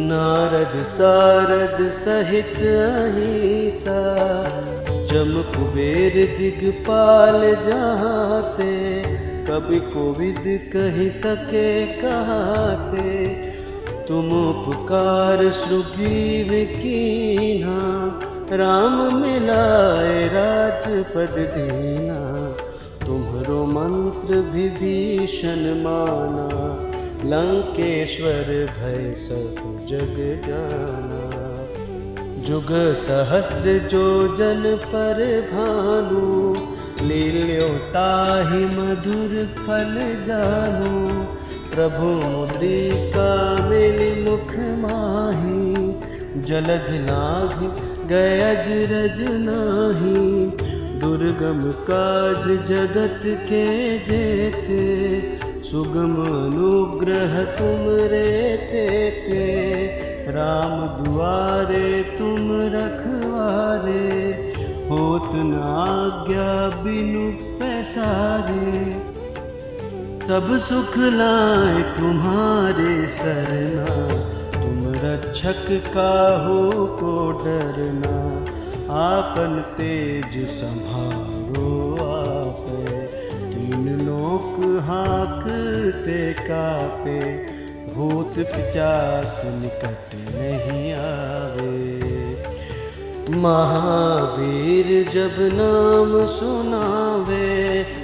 नारद सारद सहित अहिसा। जम कुबेर दिगपाल जहाते, कभी कोविद कहि सके कहाते। तुम उपकार सुग्रीव कीन्हा, राम मिलाए राजपद दीना। तुम्हरो मंत्र विभीषण माना, लंकेश्वर भय सब जग जाना। जुग सहस्त्र जो जन पर भानु, लील्यो ताहि मधुर फल जानु। प्रभु मुद्रिका मिलि मुख माहि, जलधि लाघि गए अजरज नाही। दुर्गम काज जगत के जेते, सुगम अनुग्रह तुमरे तेते। राम दुआरे तुम रखवारे, होत न आज्ञा बिनु पैसारे। सब सुख लाए तुम्हारे सरना, तुम रक्षक काहू को डरना। आपन तेज संभारो आपे, तीन लोक हाँकते कापे। भूत पिचास निकट नहीं आवे, महावीर जब नाम सुनावे।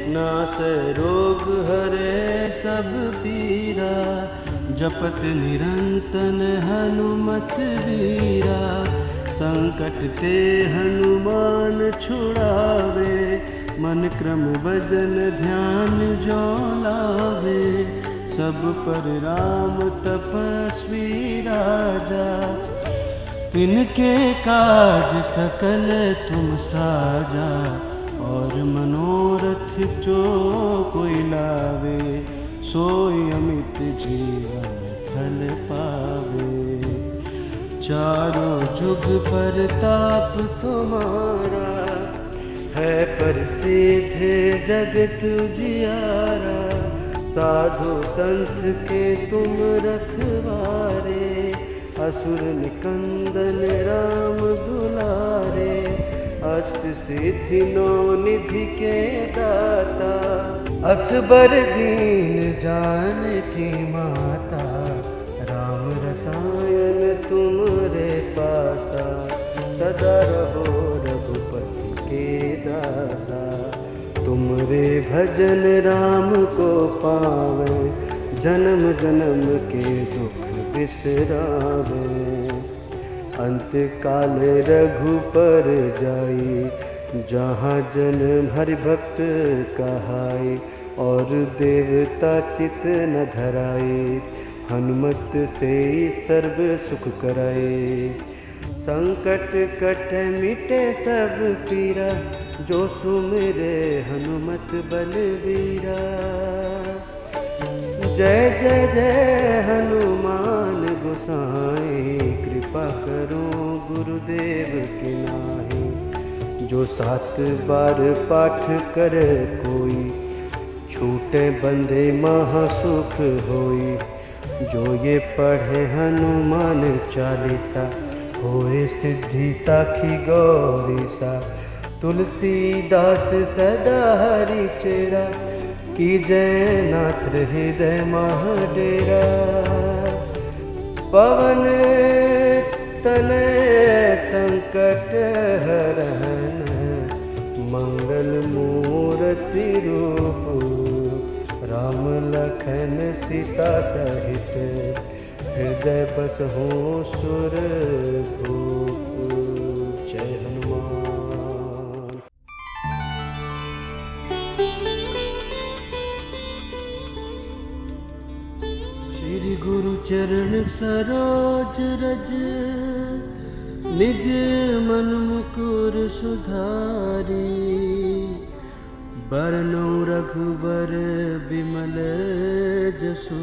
नास रोग हरे सब पीरा, जपत निरंतन हनुमत वीरा। संकट ते हनुमान छुड़ावे, मन क्रम भजन ध्यान जो लावे। सब पर राम तपस्वी राजा, तिनके काज सकल तुम साजा। और मनोरथ जो कोई लावे, सोई अमित जीवन फल पावे। चारों जुग परताप तुम्हारा, है प्रसिद्ध जगत उजियारा। साधु संत के तुम रखवारे, असुर निकंदन राम दुलारे। अष्ट सिद्धि नौ निधि के दाता, असबर दीन जानकी माता। राम रसायन तुमरे पासा, सदा रहो रघुपति के दासा। तुमरे भजन राम को पावे, जन्म जन्म के दुख बिसरावे। अंत काल रघुपर जाई, जहाँ जन हरि भक्त कहाई, और देवता चित न धराए, हनुमत से सर्व सुख कराए। संकट कट मिटे सब पीरा, जो सुमिरे हनुमत बलवीरा। जय जय जय हनुमान गोसाई, कृपा करो गुरुदेव के नाई। जो 7 बार पाठ करे कोई, छूटे बंदे महासुख होई। जो ये पढ़े हनुमान चालीसा, होए सिद्धि साखी गौरी सा। तुलसीदास सदा हरि चेरा, कीजय नाथ हृदय महाडेरा। पवन तनय संकट हरन, मंगल मूर्ति रूप। राम लखन सीता सहित, हृदय बसहु सुरभूप। जय हनुमान। श्री गुरु चरण सरोज रज, निज मन मुकुर सुधारी। बरनौ रघुबर विमल जसु,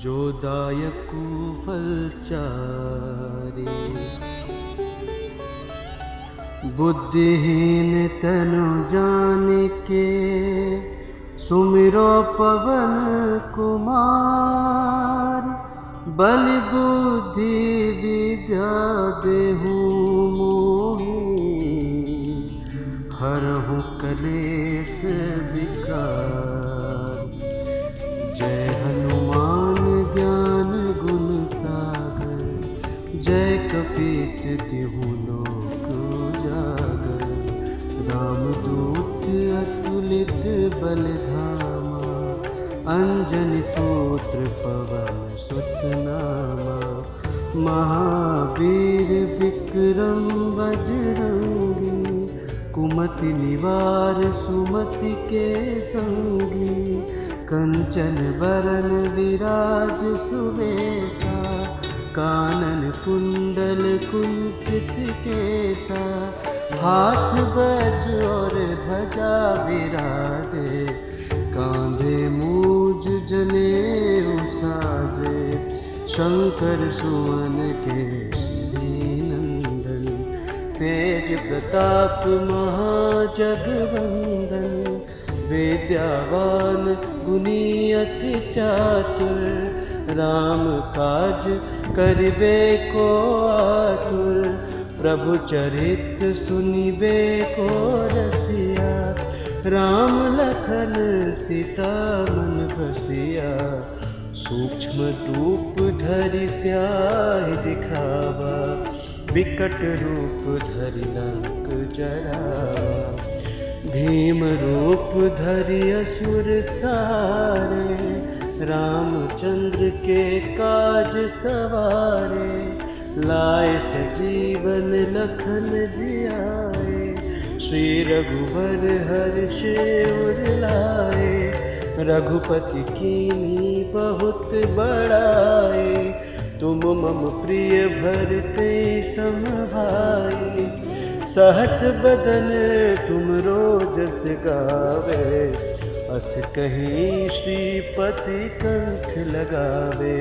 जो दायकु फलचारी। बुद्धिहीन तनु जानिके, सुमिरो पवन कुमार। बल बुद्धि विद्या देहु मोहि, हरहु कलेश विकार। जय हनुमान ज्ञान गुण सागर, जय कपीस तिहु लोक उजागर। रामदूत अतुलित बल धामा, अंजनी पुत्र पवन सुत नामा। महावीर विक्रम बजरंगी, कुमति निवार सुमति के संगी। कंचन बरन विराज सुबेसा, कानन कुंडल कुंचित केसा। हाथ वज्र और ध्वजा विराजे, कांधे मूज जनेऊ साजे। शंकर सुवन केसरी नंदन, तेज प्रताप महाजगवंदन। विद्यावान गुणी अति चातुर, राम काज करिबे को आतुर। प्रभु चरित सुनिबे को रसिया, राम लखन सीता मन बसिया। सूक्ष्म रूप धरि स्याहि दिखावा, विकट रूप धरि लंक जरावा। भीम रूप धरि असुर सारे, रामचंद्र के काज सवारे। लाए सजीवन लखन जियाए, श्री रघुवर हर्ष उर लाए। रघुपति कीन्ही बहुत बड़ाई, तुम मम प्रिय भरते सम भाई। सहस बदन तुम रोजस गावे, अस कहीं श्रीपति कंठ लगावे।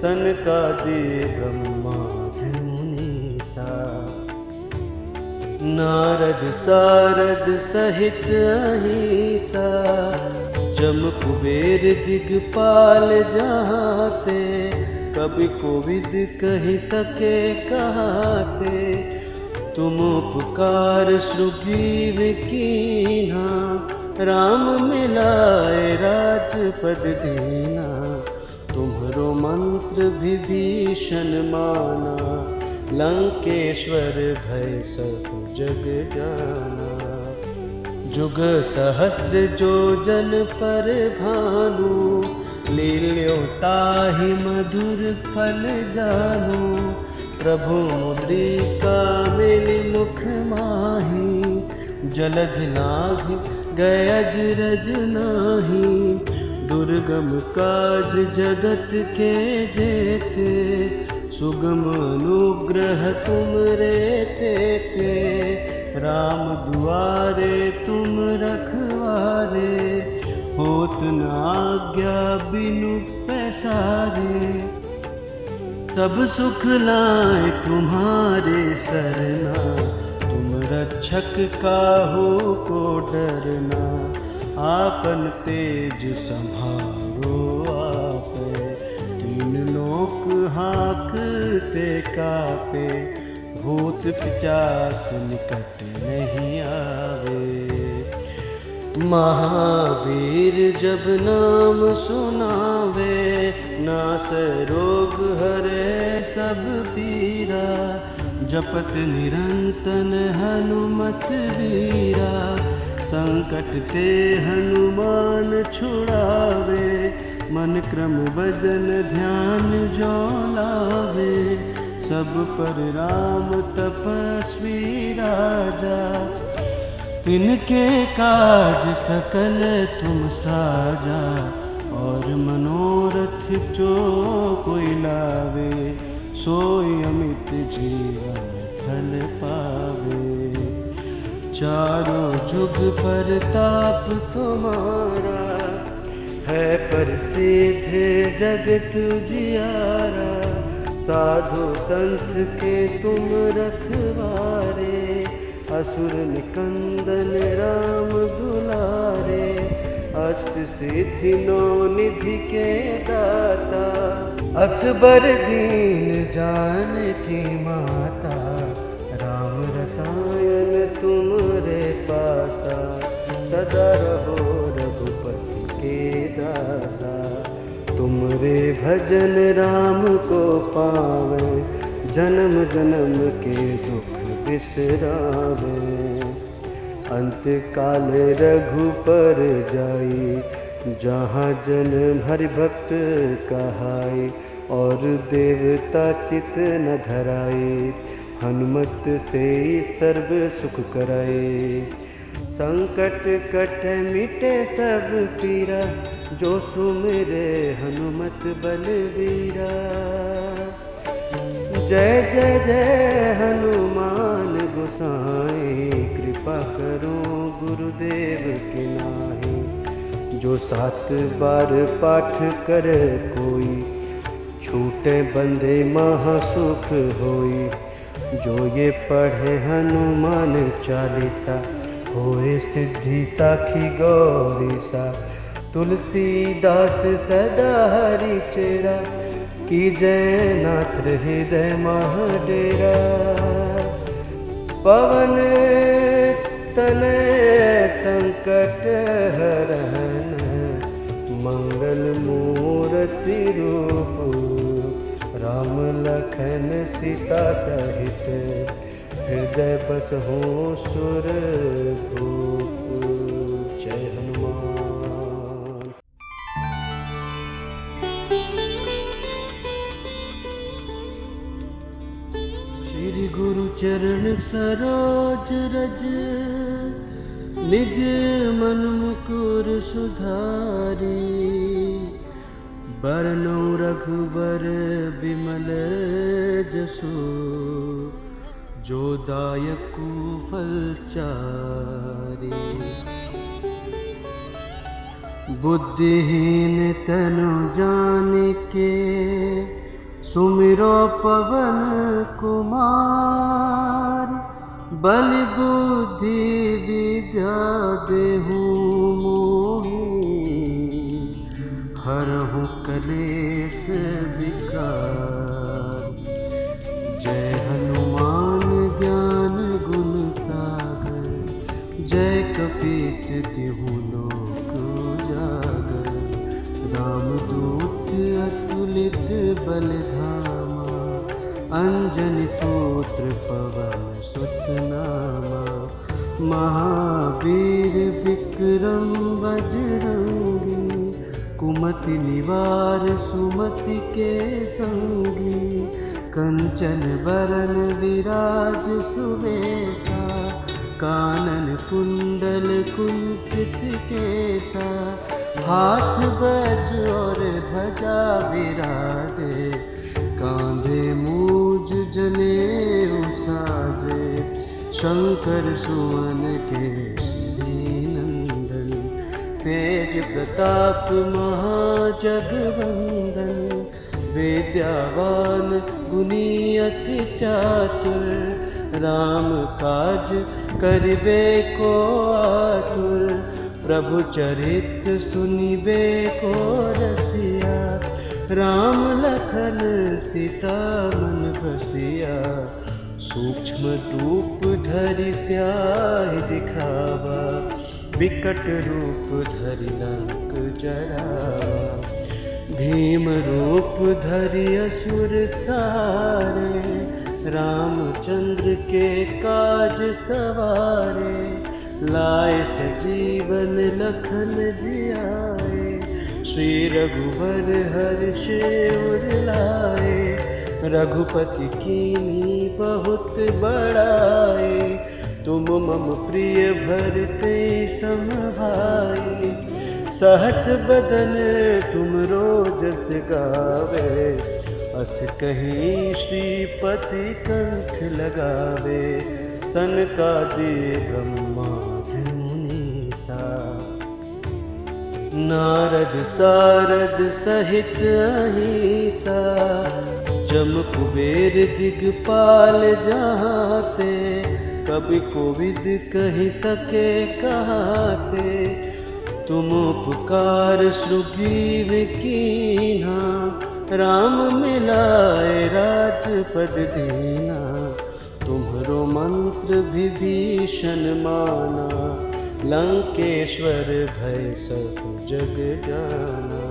सनकादिक ब्रह्मादि मुनीसा, नारद सारद सहित अहिसा। जम कुबेर दिगपाल जहाते, कभी कोविद कहि सके कहाते। तुम उपकार सुग्रीव कीन्हा, राम मिलाए राजपद दीना। तुम्हरो मंत्र विभीषण माना, लंकेश्वर भय सब जग जाना। जुग सहस्त्र जो जन पर भानु, लील्यो ताहि मधुर फल जानु। प्रभु मुद्रिका मिली मुख माही, जलध लाघ गए अजरज नाही। दुर्गम काज जगत के जेते, सुगम अनुग्रह तुम रे तेते। राम दुआरे तुम रखवारे, होत न आज्ञा बिनु पैसारे। सब सुख लाए तुम्हारे सरना, तुम रक्षक काहू को डरना। आपन तेज संभारो आपे, तीन लोक हाँकते कापे। भूत पिचास निकट नहीं आवे। महावीर जब नाम सुनावे, नास रोग हरे सब पीरा। जपत निरंतन हनुमत वीरा, संकट ते हनुमान छुड़ावे। मन क्रम भजन ध्यान जो लावे, सब पर राम तपस्वी राजा। तिनके काज सकल तुम साजा, और मनोरथ जो कोई लावे। सोई अमित जीवन फल पावे। चारों जुग परताप तुम्हारा, है प्रसिद्ध जगत उजियारा। साधु संत के तुम रखवारे, असुर निकंदन राम दुलारे। अष्ट सिद्धि नौ निधि के दाता, असबर दीन जानकी माता। राम रसायन तुमरे पासा, सदा रहो रघुपति के दासा। तुमरे भजन राम को पावे, जन्म जन्म के दुख बिसरावे। अंत काल रघुपर जाई, जहाँ जन हरि भक्त कहाई। और देवता चित न धराई, हनुमत से सर्व सुख कराए। संकट कट मिटे सब पीरा, जो सुमिरे हनुमत बलवीरा। जय जय जय हनुमान गोसाई, कृपा करो गुरुदेव की नाई। जो 7 बार पाठ करे कोई, छूटे बंधे महासुख होई। जो ये पढ़े हनुमान चालीसा, होए सिद्धि साखी गौरी सा। तुलसीदास सदा हरि चेरा, कीजय नाथ हृदय महाडेरा। पवन तनय संकट हरन, मंगल मूर्ति रूप। राम लखन सीता सहित, हृदय बसहु सुर भूप। जय हनुमान। श्री गुरु चरण सरोज रज, निज मन मुकुर सुधारी। बरनौ रघुबर विमल जसु, जो दायकु फलचारी। बुद्धिहीन तनु जानिके, सुमिरो पवन कुमार। बल बुद्धि विद्या देहु मोहि, हरहु कलेश विकार। जय हनुमान ज्ञान गुण सागर, जय कपीस तिहु लोक उजागर। रामदूत अतुलित बल धामा, अंजनी पुत्र पवन सुत नामा। महावीर विक्रम बजरंगी, कुमति निवार सुमति के संगी। कंचन बरन विराज सुबेसा, कानन कुंडल कुंचित केसा, हाथ बज और ध्वजा विराजे, कांधे मूज जनेऊ साजे, शंकर सुवन केसरी नंदन, तेज प्रताप महाजगवंदन, विद्यावान गुणी अति चातुर, राम काज करिबे को आतुर, प्रभु चरित सुनिबे को रसिया, राम लखन सीता मन बसिया, सूक्ष्म रूप धरि स्याहि दिखावा, विकट रूप धरि लंक जरावा, भीम रूप धरि असुर सारे, रामचंद्र के काज सवारे, लाए सजीवन लखन जियाए, श्री रघुबर हर्ष उर लाए, रघुपति कीन्ही बहुत बड़ाए, तुम मम प्रिय भरते सम भाई, सहस बदन तुमरो जस गावे, अस कहीं श्रीपति कंठ लगावे, सनकादि ब्रह्मादि मुनीसा, नारद सारद सहित अहिसा, जम कुबेर दिगपाल जहाते, कभी कोविद कहि सके कहाते, तुम उपकार सुग्रीव कीन्हा, राम मिलाए राजपद दीना, तुम्हरो मंत्र विभीषण माना, लंकेश्वर भय सब जग जाना,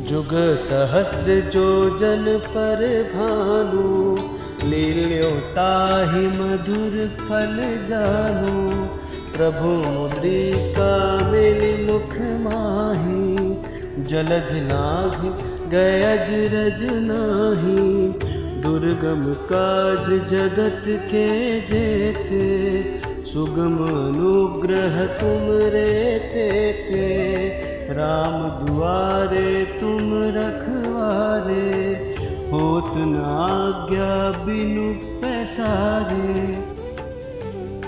जुग सहस्त्र जो जन पर भानु, लील्यो ताहि मधुर फल जानु, प्रभु मुद्रिका मिलि मुख माहि, जलध लाघि गए अजरज नाही, दुर्गम काज जगत के जेते, सुगम अनुग्रह तुम रे तेते, राम दुआरे तुम रखवारे, होत न आज्ञा बिनु पैसारे,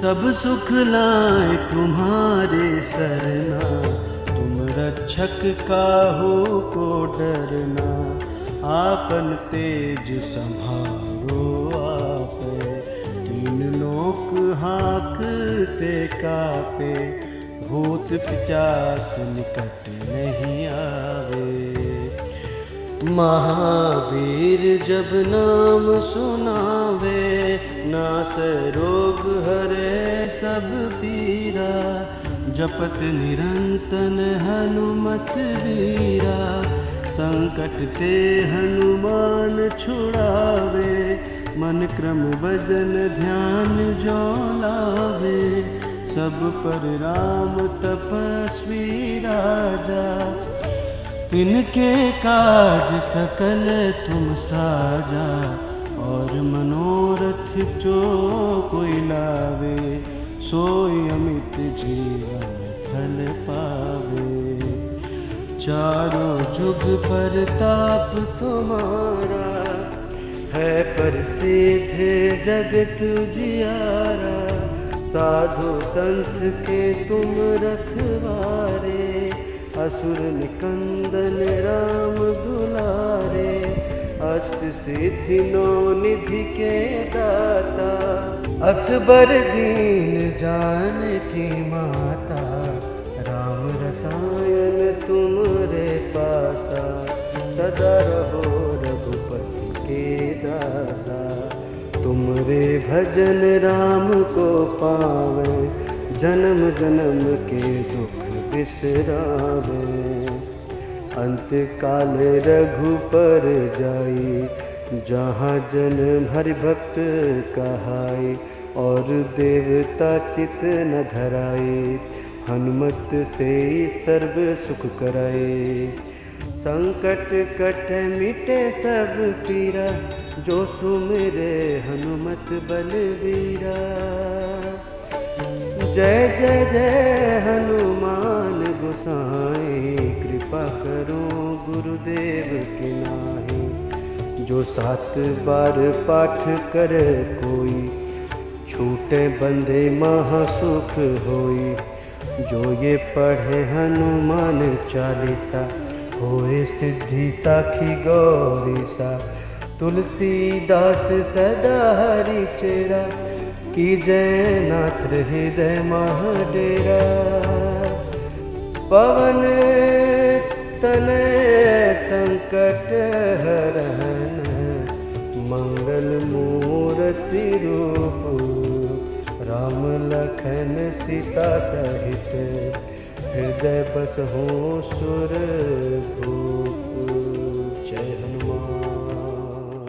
सब सुख लाए तुम्हारे सरना, तुम रक्षक काहू को डरना, आपन तेज संभारो आपे, तीन लोक हाँकते कापे, भूत पिचास निकट नहीं आवे, महावीर जब नाम सुनावे, नास रोग हरे सब पीरा, जपत निरंतन हनुमत वीरा, संकट ते हनुमान छुड़ावे, मन क्रम भजन ध्यान जो लावे, सब पर राम तपस्वी राजा, तिनके काज सकल तुम साजा, और मनोरथ जो कोई लावे, सोई अमित जीवन फल पावे, चारों जुग परताप तुम्हारा, है प्रसिद्ध जगत उजियारा, साधु संत के तुम रखवारे, असुर निकंदन राम दुलारे, अष्ट सिद्धि नौ निधि के दाता, असबर दीन जानकी माता, राम रसायन तुमरे पासा, सदा रहो रघुपति के दासा, तुमरे भजन राम को पावे, जन्म जन्म के दुख बिसरावे, अंत काल रघुपर जाई, जहाँ जन हरि भक्त कहाई, और देवता चित न धराई, हनुमत से सर्व सुख कराए, संकट कट मिटे सब पीरा, जो सुमिरे हनुमत बलवीरा। जय जय जय हनुमान गोसाई, कृपा करो गुरुदेव की नाई। जो 7 बार पाठ करे कोई, छूटे बंदे महासुख होई। जो ये पढ़े हनुमान चालीसा, होए सिद्धि साखी गौरी सा। तुलसीदास सदा हरि चेरा, की जय नाथ हृदय महाडेरा। पवन तनय संकट हरन, मंगल मूर्ति रूप। राम लखन सीता सहित, हृदय बसहु सुरभूप। जय हनुमान।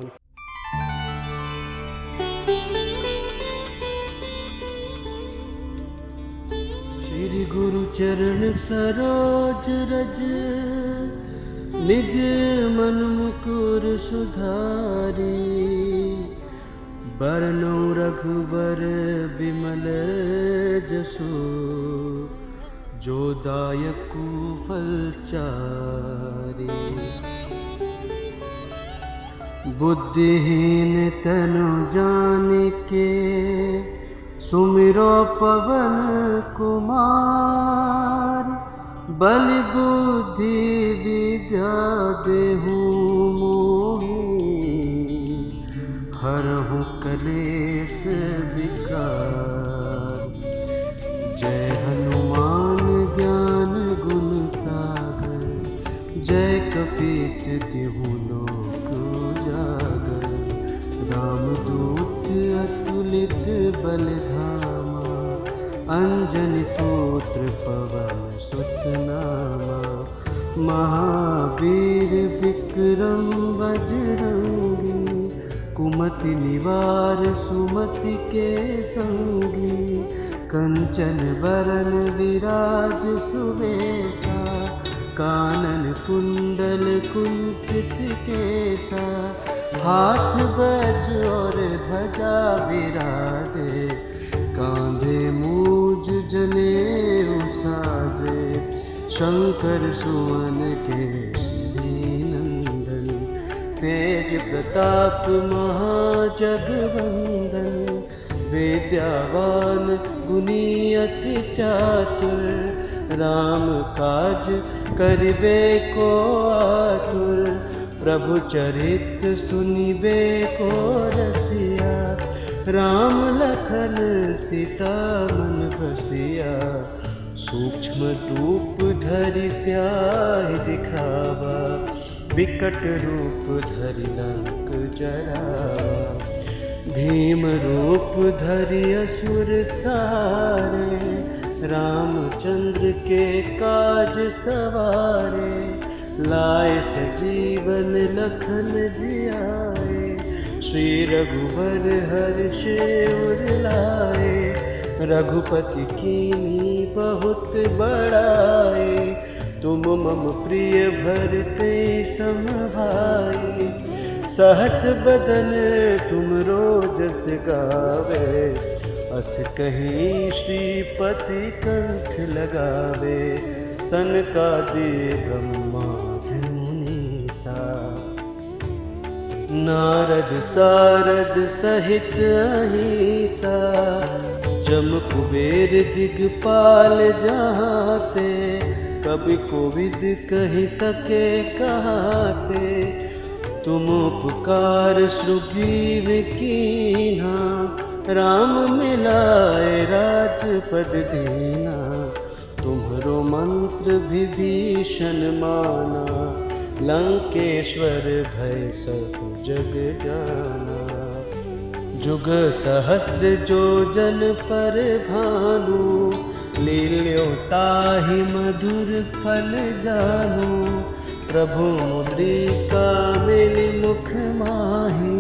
श्री गुरु चरण सरोज रज, निज मन मुकुर सुधारी। बरनौ रघुबर विमल जसु, जो दायकु फलचारी। बुद्धिहीन तनु जानिके, सुमिरो पवन कुमार। बल बुद्धि विद्या देहु मोहि, हरहु कलेश विकार। जय हनुमान ज्ञान गुण सागर, जय कपीस तिहु लोक उजागर। रामदूत अतुलित बल धामा, अंजनी पुत्र पवन सुत नामा। महावीर विक्रम बजरंगी, कुमति निवार सुमति के संगी। कंचन बरन विराज सुबेसा, कानन कुंडल कुंचित केसा। हाथ बज और ध्वजा विराजे, कांधे मूज जनेऊ साजे। शंकर सुवन केसरी नंदन, तेज प्रताप महाजगवंदन। विद्यावान गुणी अति चातुर, राम काज करिबे को आतुर। प्रभु चरित सुनिबे को रसिया, राम लखन सीता मन बसिया। सूक्ष्म रूप धरि स्याहि दिखावा, विकट रूप धरि लंक जरावा। भीम रूप धरि असुर सारे, रामचंद्र के काज सवारे। लाए सजीवन लखन जियाए, श्री रघुवर हर्ष उर लाए। रघुपति कीन्ही बहुत बड़ाई, तुम मम प्रिय भरते सम भाई। सहस बदन तुमरो जस गावे, अस कहीं श्रीपति कंठ लगावे। सनकादि ब्रह्मादि मुनीसा, नारद सारद सहित अहिसा। जम कुबेर दिगपाल जहाते, कभी कोविद कहि सके कहाते। तुम उपकार सुग्रीव कीन्हा, राम मिलाए राजपद दीना। तुम्हरो मंत्र विभीषण माना, लंकेश्वर भय सब जग जाना। जुग सहस्त्र जो जन पर भानु, लील्यो ताहि मधुर फल जानु। प्रभु मुद्रिका मिलि मुख माहि,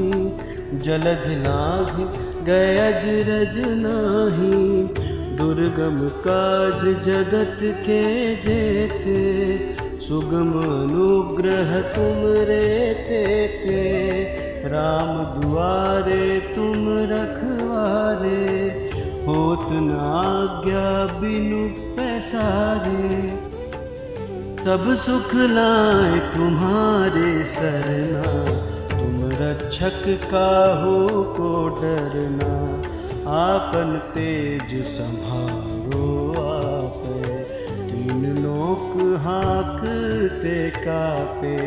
जलधि लांघि गए अजरज नाही। दुर्गम काज जगत के जेते, सुगम अनुग्रह तुम रे तेते। राम दुआरे तुम रखवारे, होत न आज्ञा बिनु पैसारे। सब सुख लाए तुम्हारे सरना, तुम रक्षक काहू को डरना। आपन तेज संभारो आपे, तीन लोक हाँकते कापे।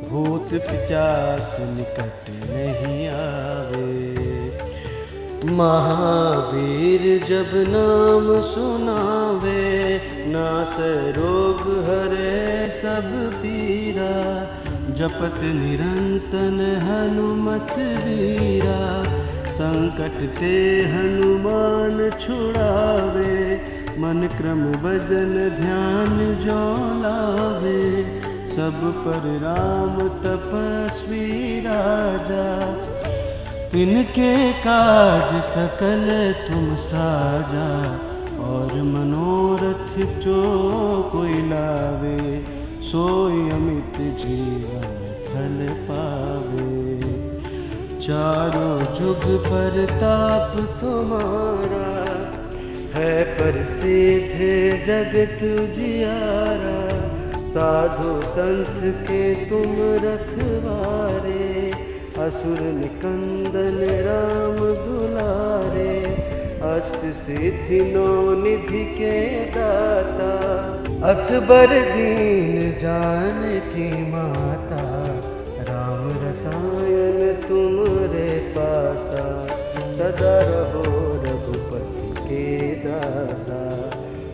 भूत पिचास निकट नहीं आवे। महावीर जब नाम सुनावे, नास रोग हरे सब पीरा। जपत निरंतन हनुमत वीरा, संकट ते हनुमान छुड़ावे। मन क्रम भजन ध्यान जो लावे, सब पर राम तपस्वी राजा। तिनके काज सकल तुम साजा, और मनोरथ जो कोई लावे। सोई अमित जीवन फल पावे। चारों जुग परताप तुम्हारा, है प्रसिद्ध जगत उजियारा। साधु संत के तुम रखवारे, असुर निकंदन राम दुलारे। अष्ट सिद्धि नौ निधि के दाता, असबर दीन जानकी माता। राम रसायन तुमरे पासा, सदा रहो रघुपति के दासा।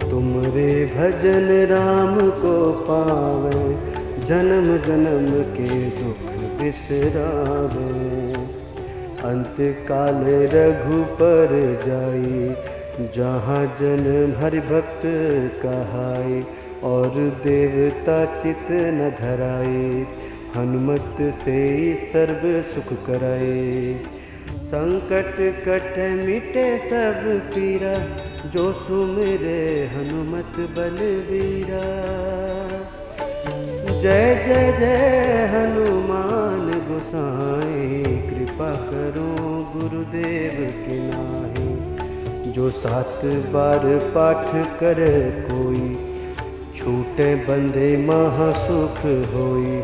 तुमरे भजन राम को पावे, जन्म जन्म के दुख बिसरावे। अंत काल रघुपर जाई, जहाँ जन हरि भक्त कहाई। और देवता चित न धराई, हनुमत से सर्व सुख कराए। संकट कट मिटे सब पीरा, जो सुमिरे हनुमत बलवीरा। जय जय जय हनुमान गोसाई, कृपा करो गुरुदेव के नाहीं। जो 7 बार पाठ करे कोई, छूटे बंधे महासुख होई।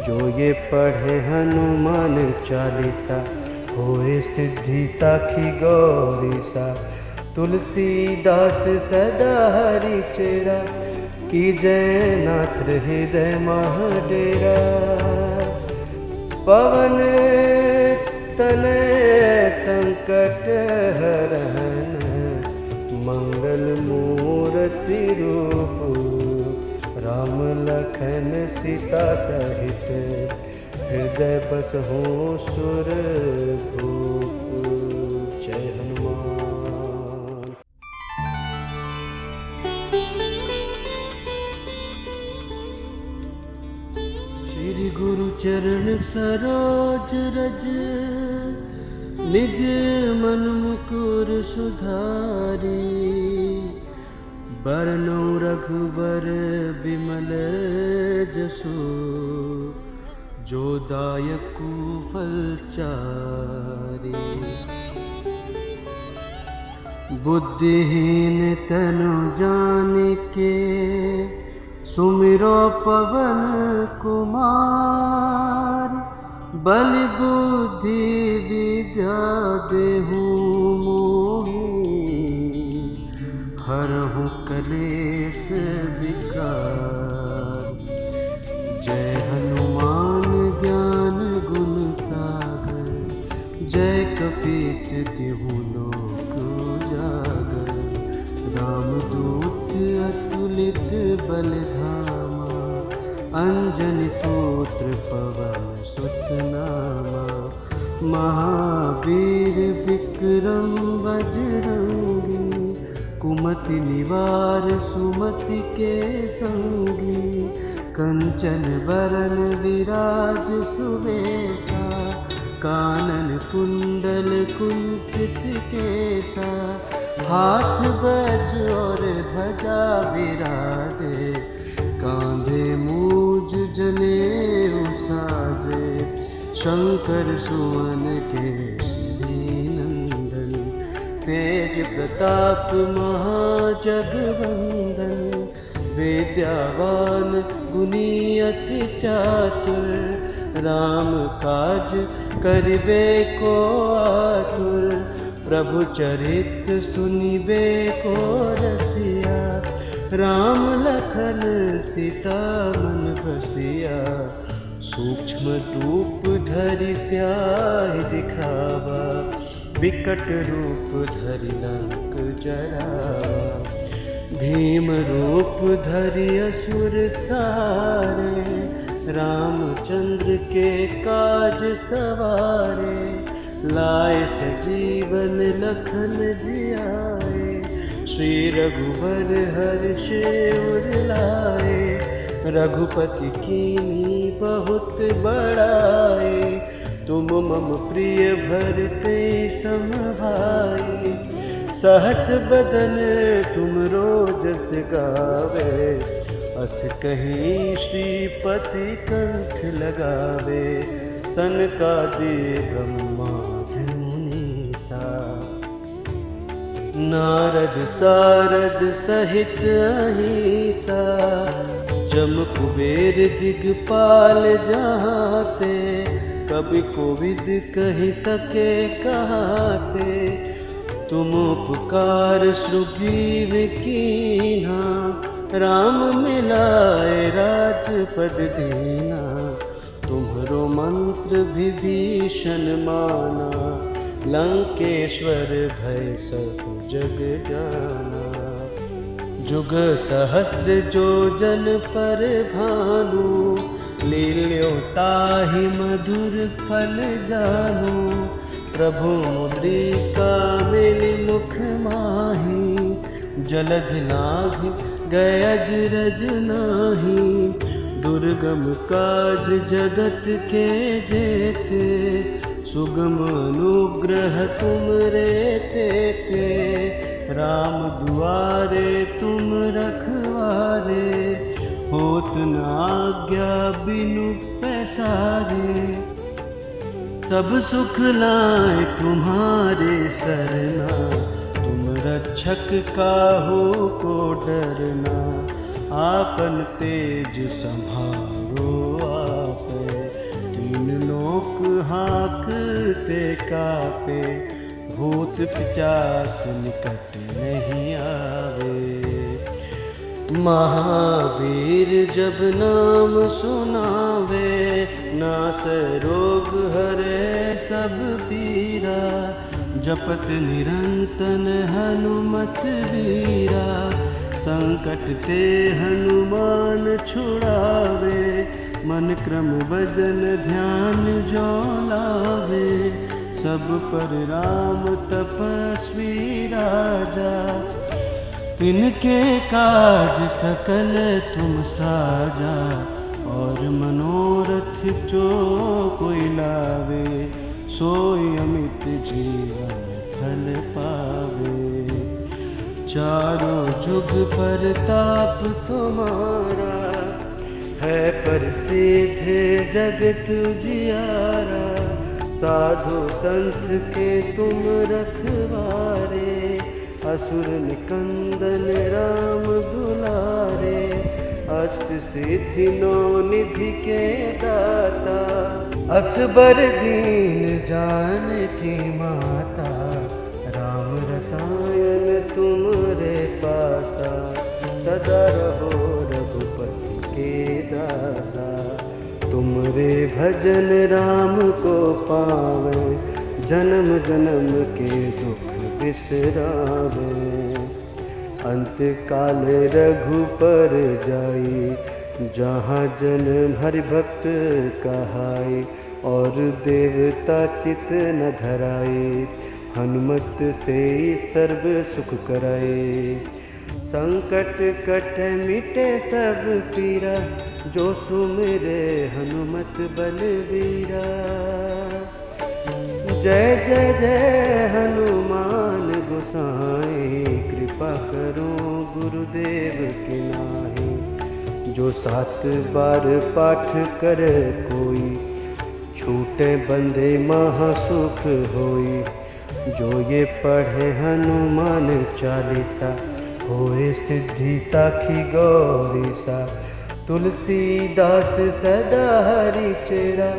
जो ये पढ़े हनुमान चालीसा, होए सिद्धि साखी गौरीसा। तुलसीदास सदा हरि चेरा, की जय नाथ हृदय महाडेरा। पवन तनय संकट हरन, मंगल मूर्ति रूप। राम लखन सीता सहित, हृदय बसहु सुरभूप। जय हनुमान। श्री गुरु चरण सरोज रज, निज मन मुकुर सुधारी। बरनौ रघुबर विमल जसु, जो दायकु फलचारी। बुद्धिहीन तनु जानिके, सुमिरो पवन कुमार। बल बुद्धि विद्या देहु मोहि, हरहु कलेश विकार। जय हनुमान ज्ञान गुण सागर, जय कपीस तिहु लोक उजागर। रामदूत अतुलित बल धामा, अंजनी पुत्र पवन सुत नामा। महावीर विक्रम बजरंगी, कुमति निवार सुमति के संगी। कंचन बरन विराज सुबेसा, कानन कुंडल कुंचित केसा। हाथ बज और ध्वजा विराजे, कांधे मूज जनेऊ साजे। शंकर सुवन केसरी नंदन, तेज प्रताप महाजगवंदन, विद्यावान गुणी अति चातुर, राम काज करिबे को आतुर, प्रभु चरित सुनिबे को रसिया, राम लखन सीता मन बसिया, सूक्ष्म रूप धरि स्याहि दिखावा, विकट रूप धरि लंक जरावा, भीम रूप धरि असुर सारे, रामचंद्र के काज सवारे, लाए सजीवन लखन जियाए, श्री रघुवर हर्ष उर लाए, रघुपति कीन्ही बहुत बड़ाई, तुम मम प्रिय भरते सम भाई, सहस बदन तुमरो जस गावे, अस कहीं श्रीपति कंठ लगावे, सनकादि ब्रह्मादि मुनीसा, नारद सारद सहित अहिसा, जम कुबेर दिगपाल जहाते, कभी कोविद कहि सके कहाते, तुम उपकार सुग्रीव कीन्हा, राम मिलाए राजपद दीना, तुम्हरो मंत्र विभीषण माना, लंकेश्वर भय सब जग जाना, जुग सहस्त्र जो जन पर भानु, लील्यो ताहि मधुर फल जानू, प्रभु मुद्रिका मिलि मुख माही, जलधि लाघि गए अजरज नाही, दुर्गम काज जगत के जेते, सुगम अनुग्रह तुम रे तेते, राम दुआरे तुम रखवारे, होत न आज्ञा बिनु पैसारे, सब सुख लाए तुम्हारे सरना, तुम रक्षक काहू को डरना, आपन तेज संहारो आपे, तीन लोक हाँकते कापे, भूत पिचास निकट नहीं आवे, महावीर जब नाम सुनावे, नास रोग हरे सब पीरा, जपत निरंतन हनुमत वीरा, संकट ते हनुमान छुड़ावे, मन क्रम भजन ध्यान जो लावे, सब पर राम तपस्वी राजा, तिनके काज सकल तुम साजा, और मनोरथ जो कोई लावे, सोई अमित जीवन फल पावे, चारों जुग परताप तुम्हारा, है प्रसिद्ध जगत उजियारा, साधु संत के तुम रखवारे, असुर निकंदन राम दुलारे, अष्ट सिद्धि नौ निधि के दाता, असबर दीन जानकी माता, राम रसायन तुमरे पासा, सदा रहो रघुपति के दासा, तुमरे भजन राम को पावे, जन्म जन्म के दुख बिसरावे, अंत काल रघुपर जाई, जहाँ जन हरि भक्त कहाई, और देवता चित न धराई, हनुमत से सर्व सुख कराए, संकट कट मिटे सब पीरा, जो सुमिरे हनुमत बलवीरा, जय जय जय हनुमान गोसाई, कृपा करो गुरुदेव की नाई, जो 7 बार पाठ करे कोई, छूटे बंदे महासुख होई। जो ये पढ़े हनुमान चालीसा, होए सिद्धि साखी गौरी सा। तुलसीदास सदा हरि चेरा,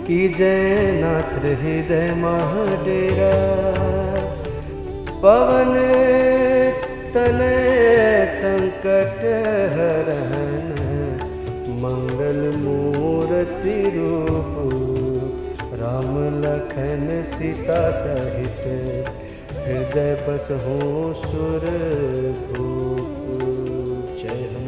की जयनाथ हृदय महाडेरा। पवन तनय संकट हरन, मंगल मूर्ति रूप। राम लखन सीता सहित, हृदय बसहु सुरभूप। जय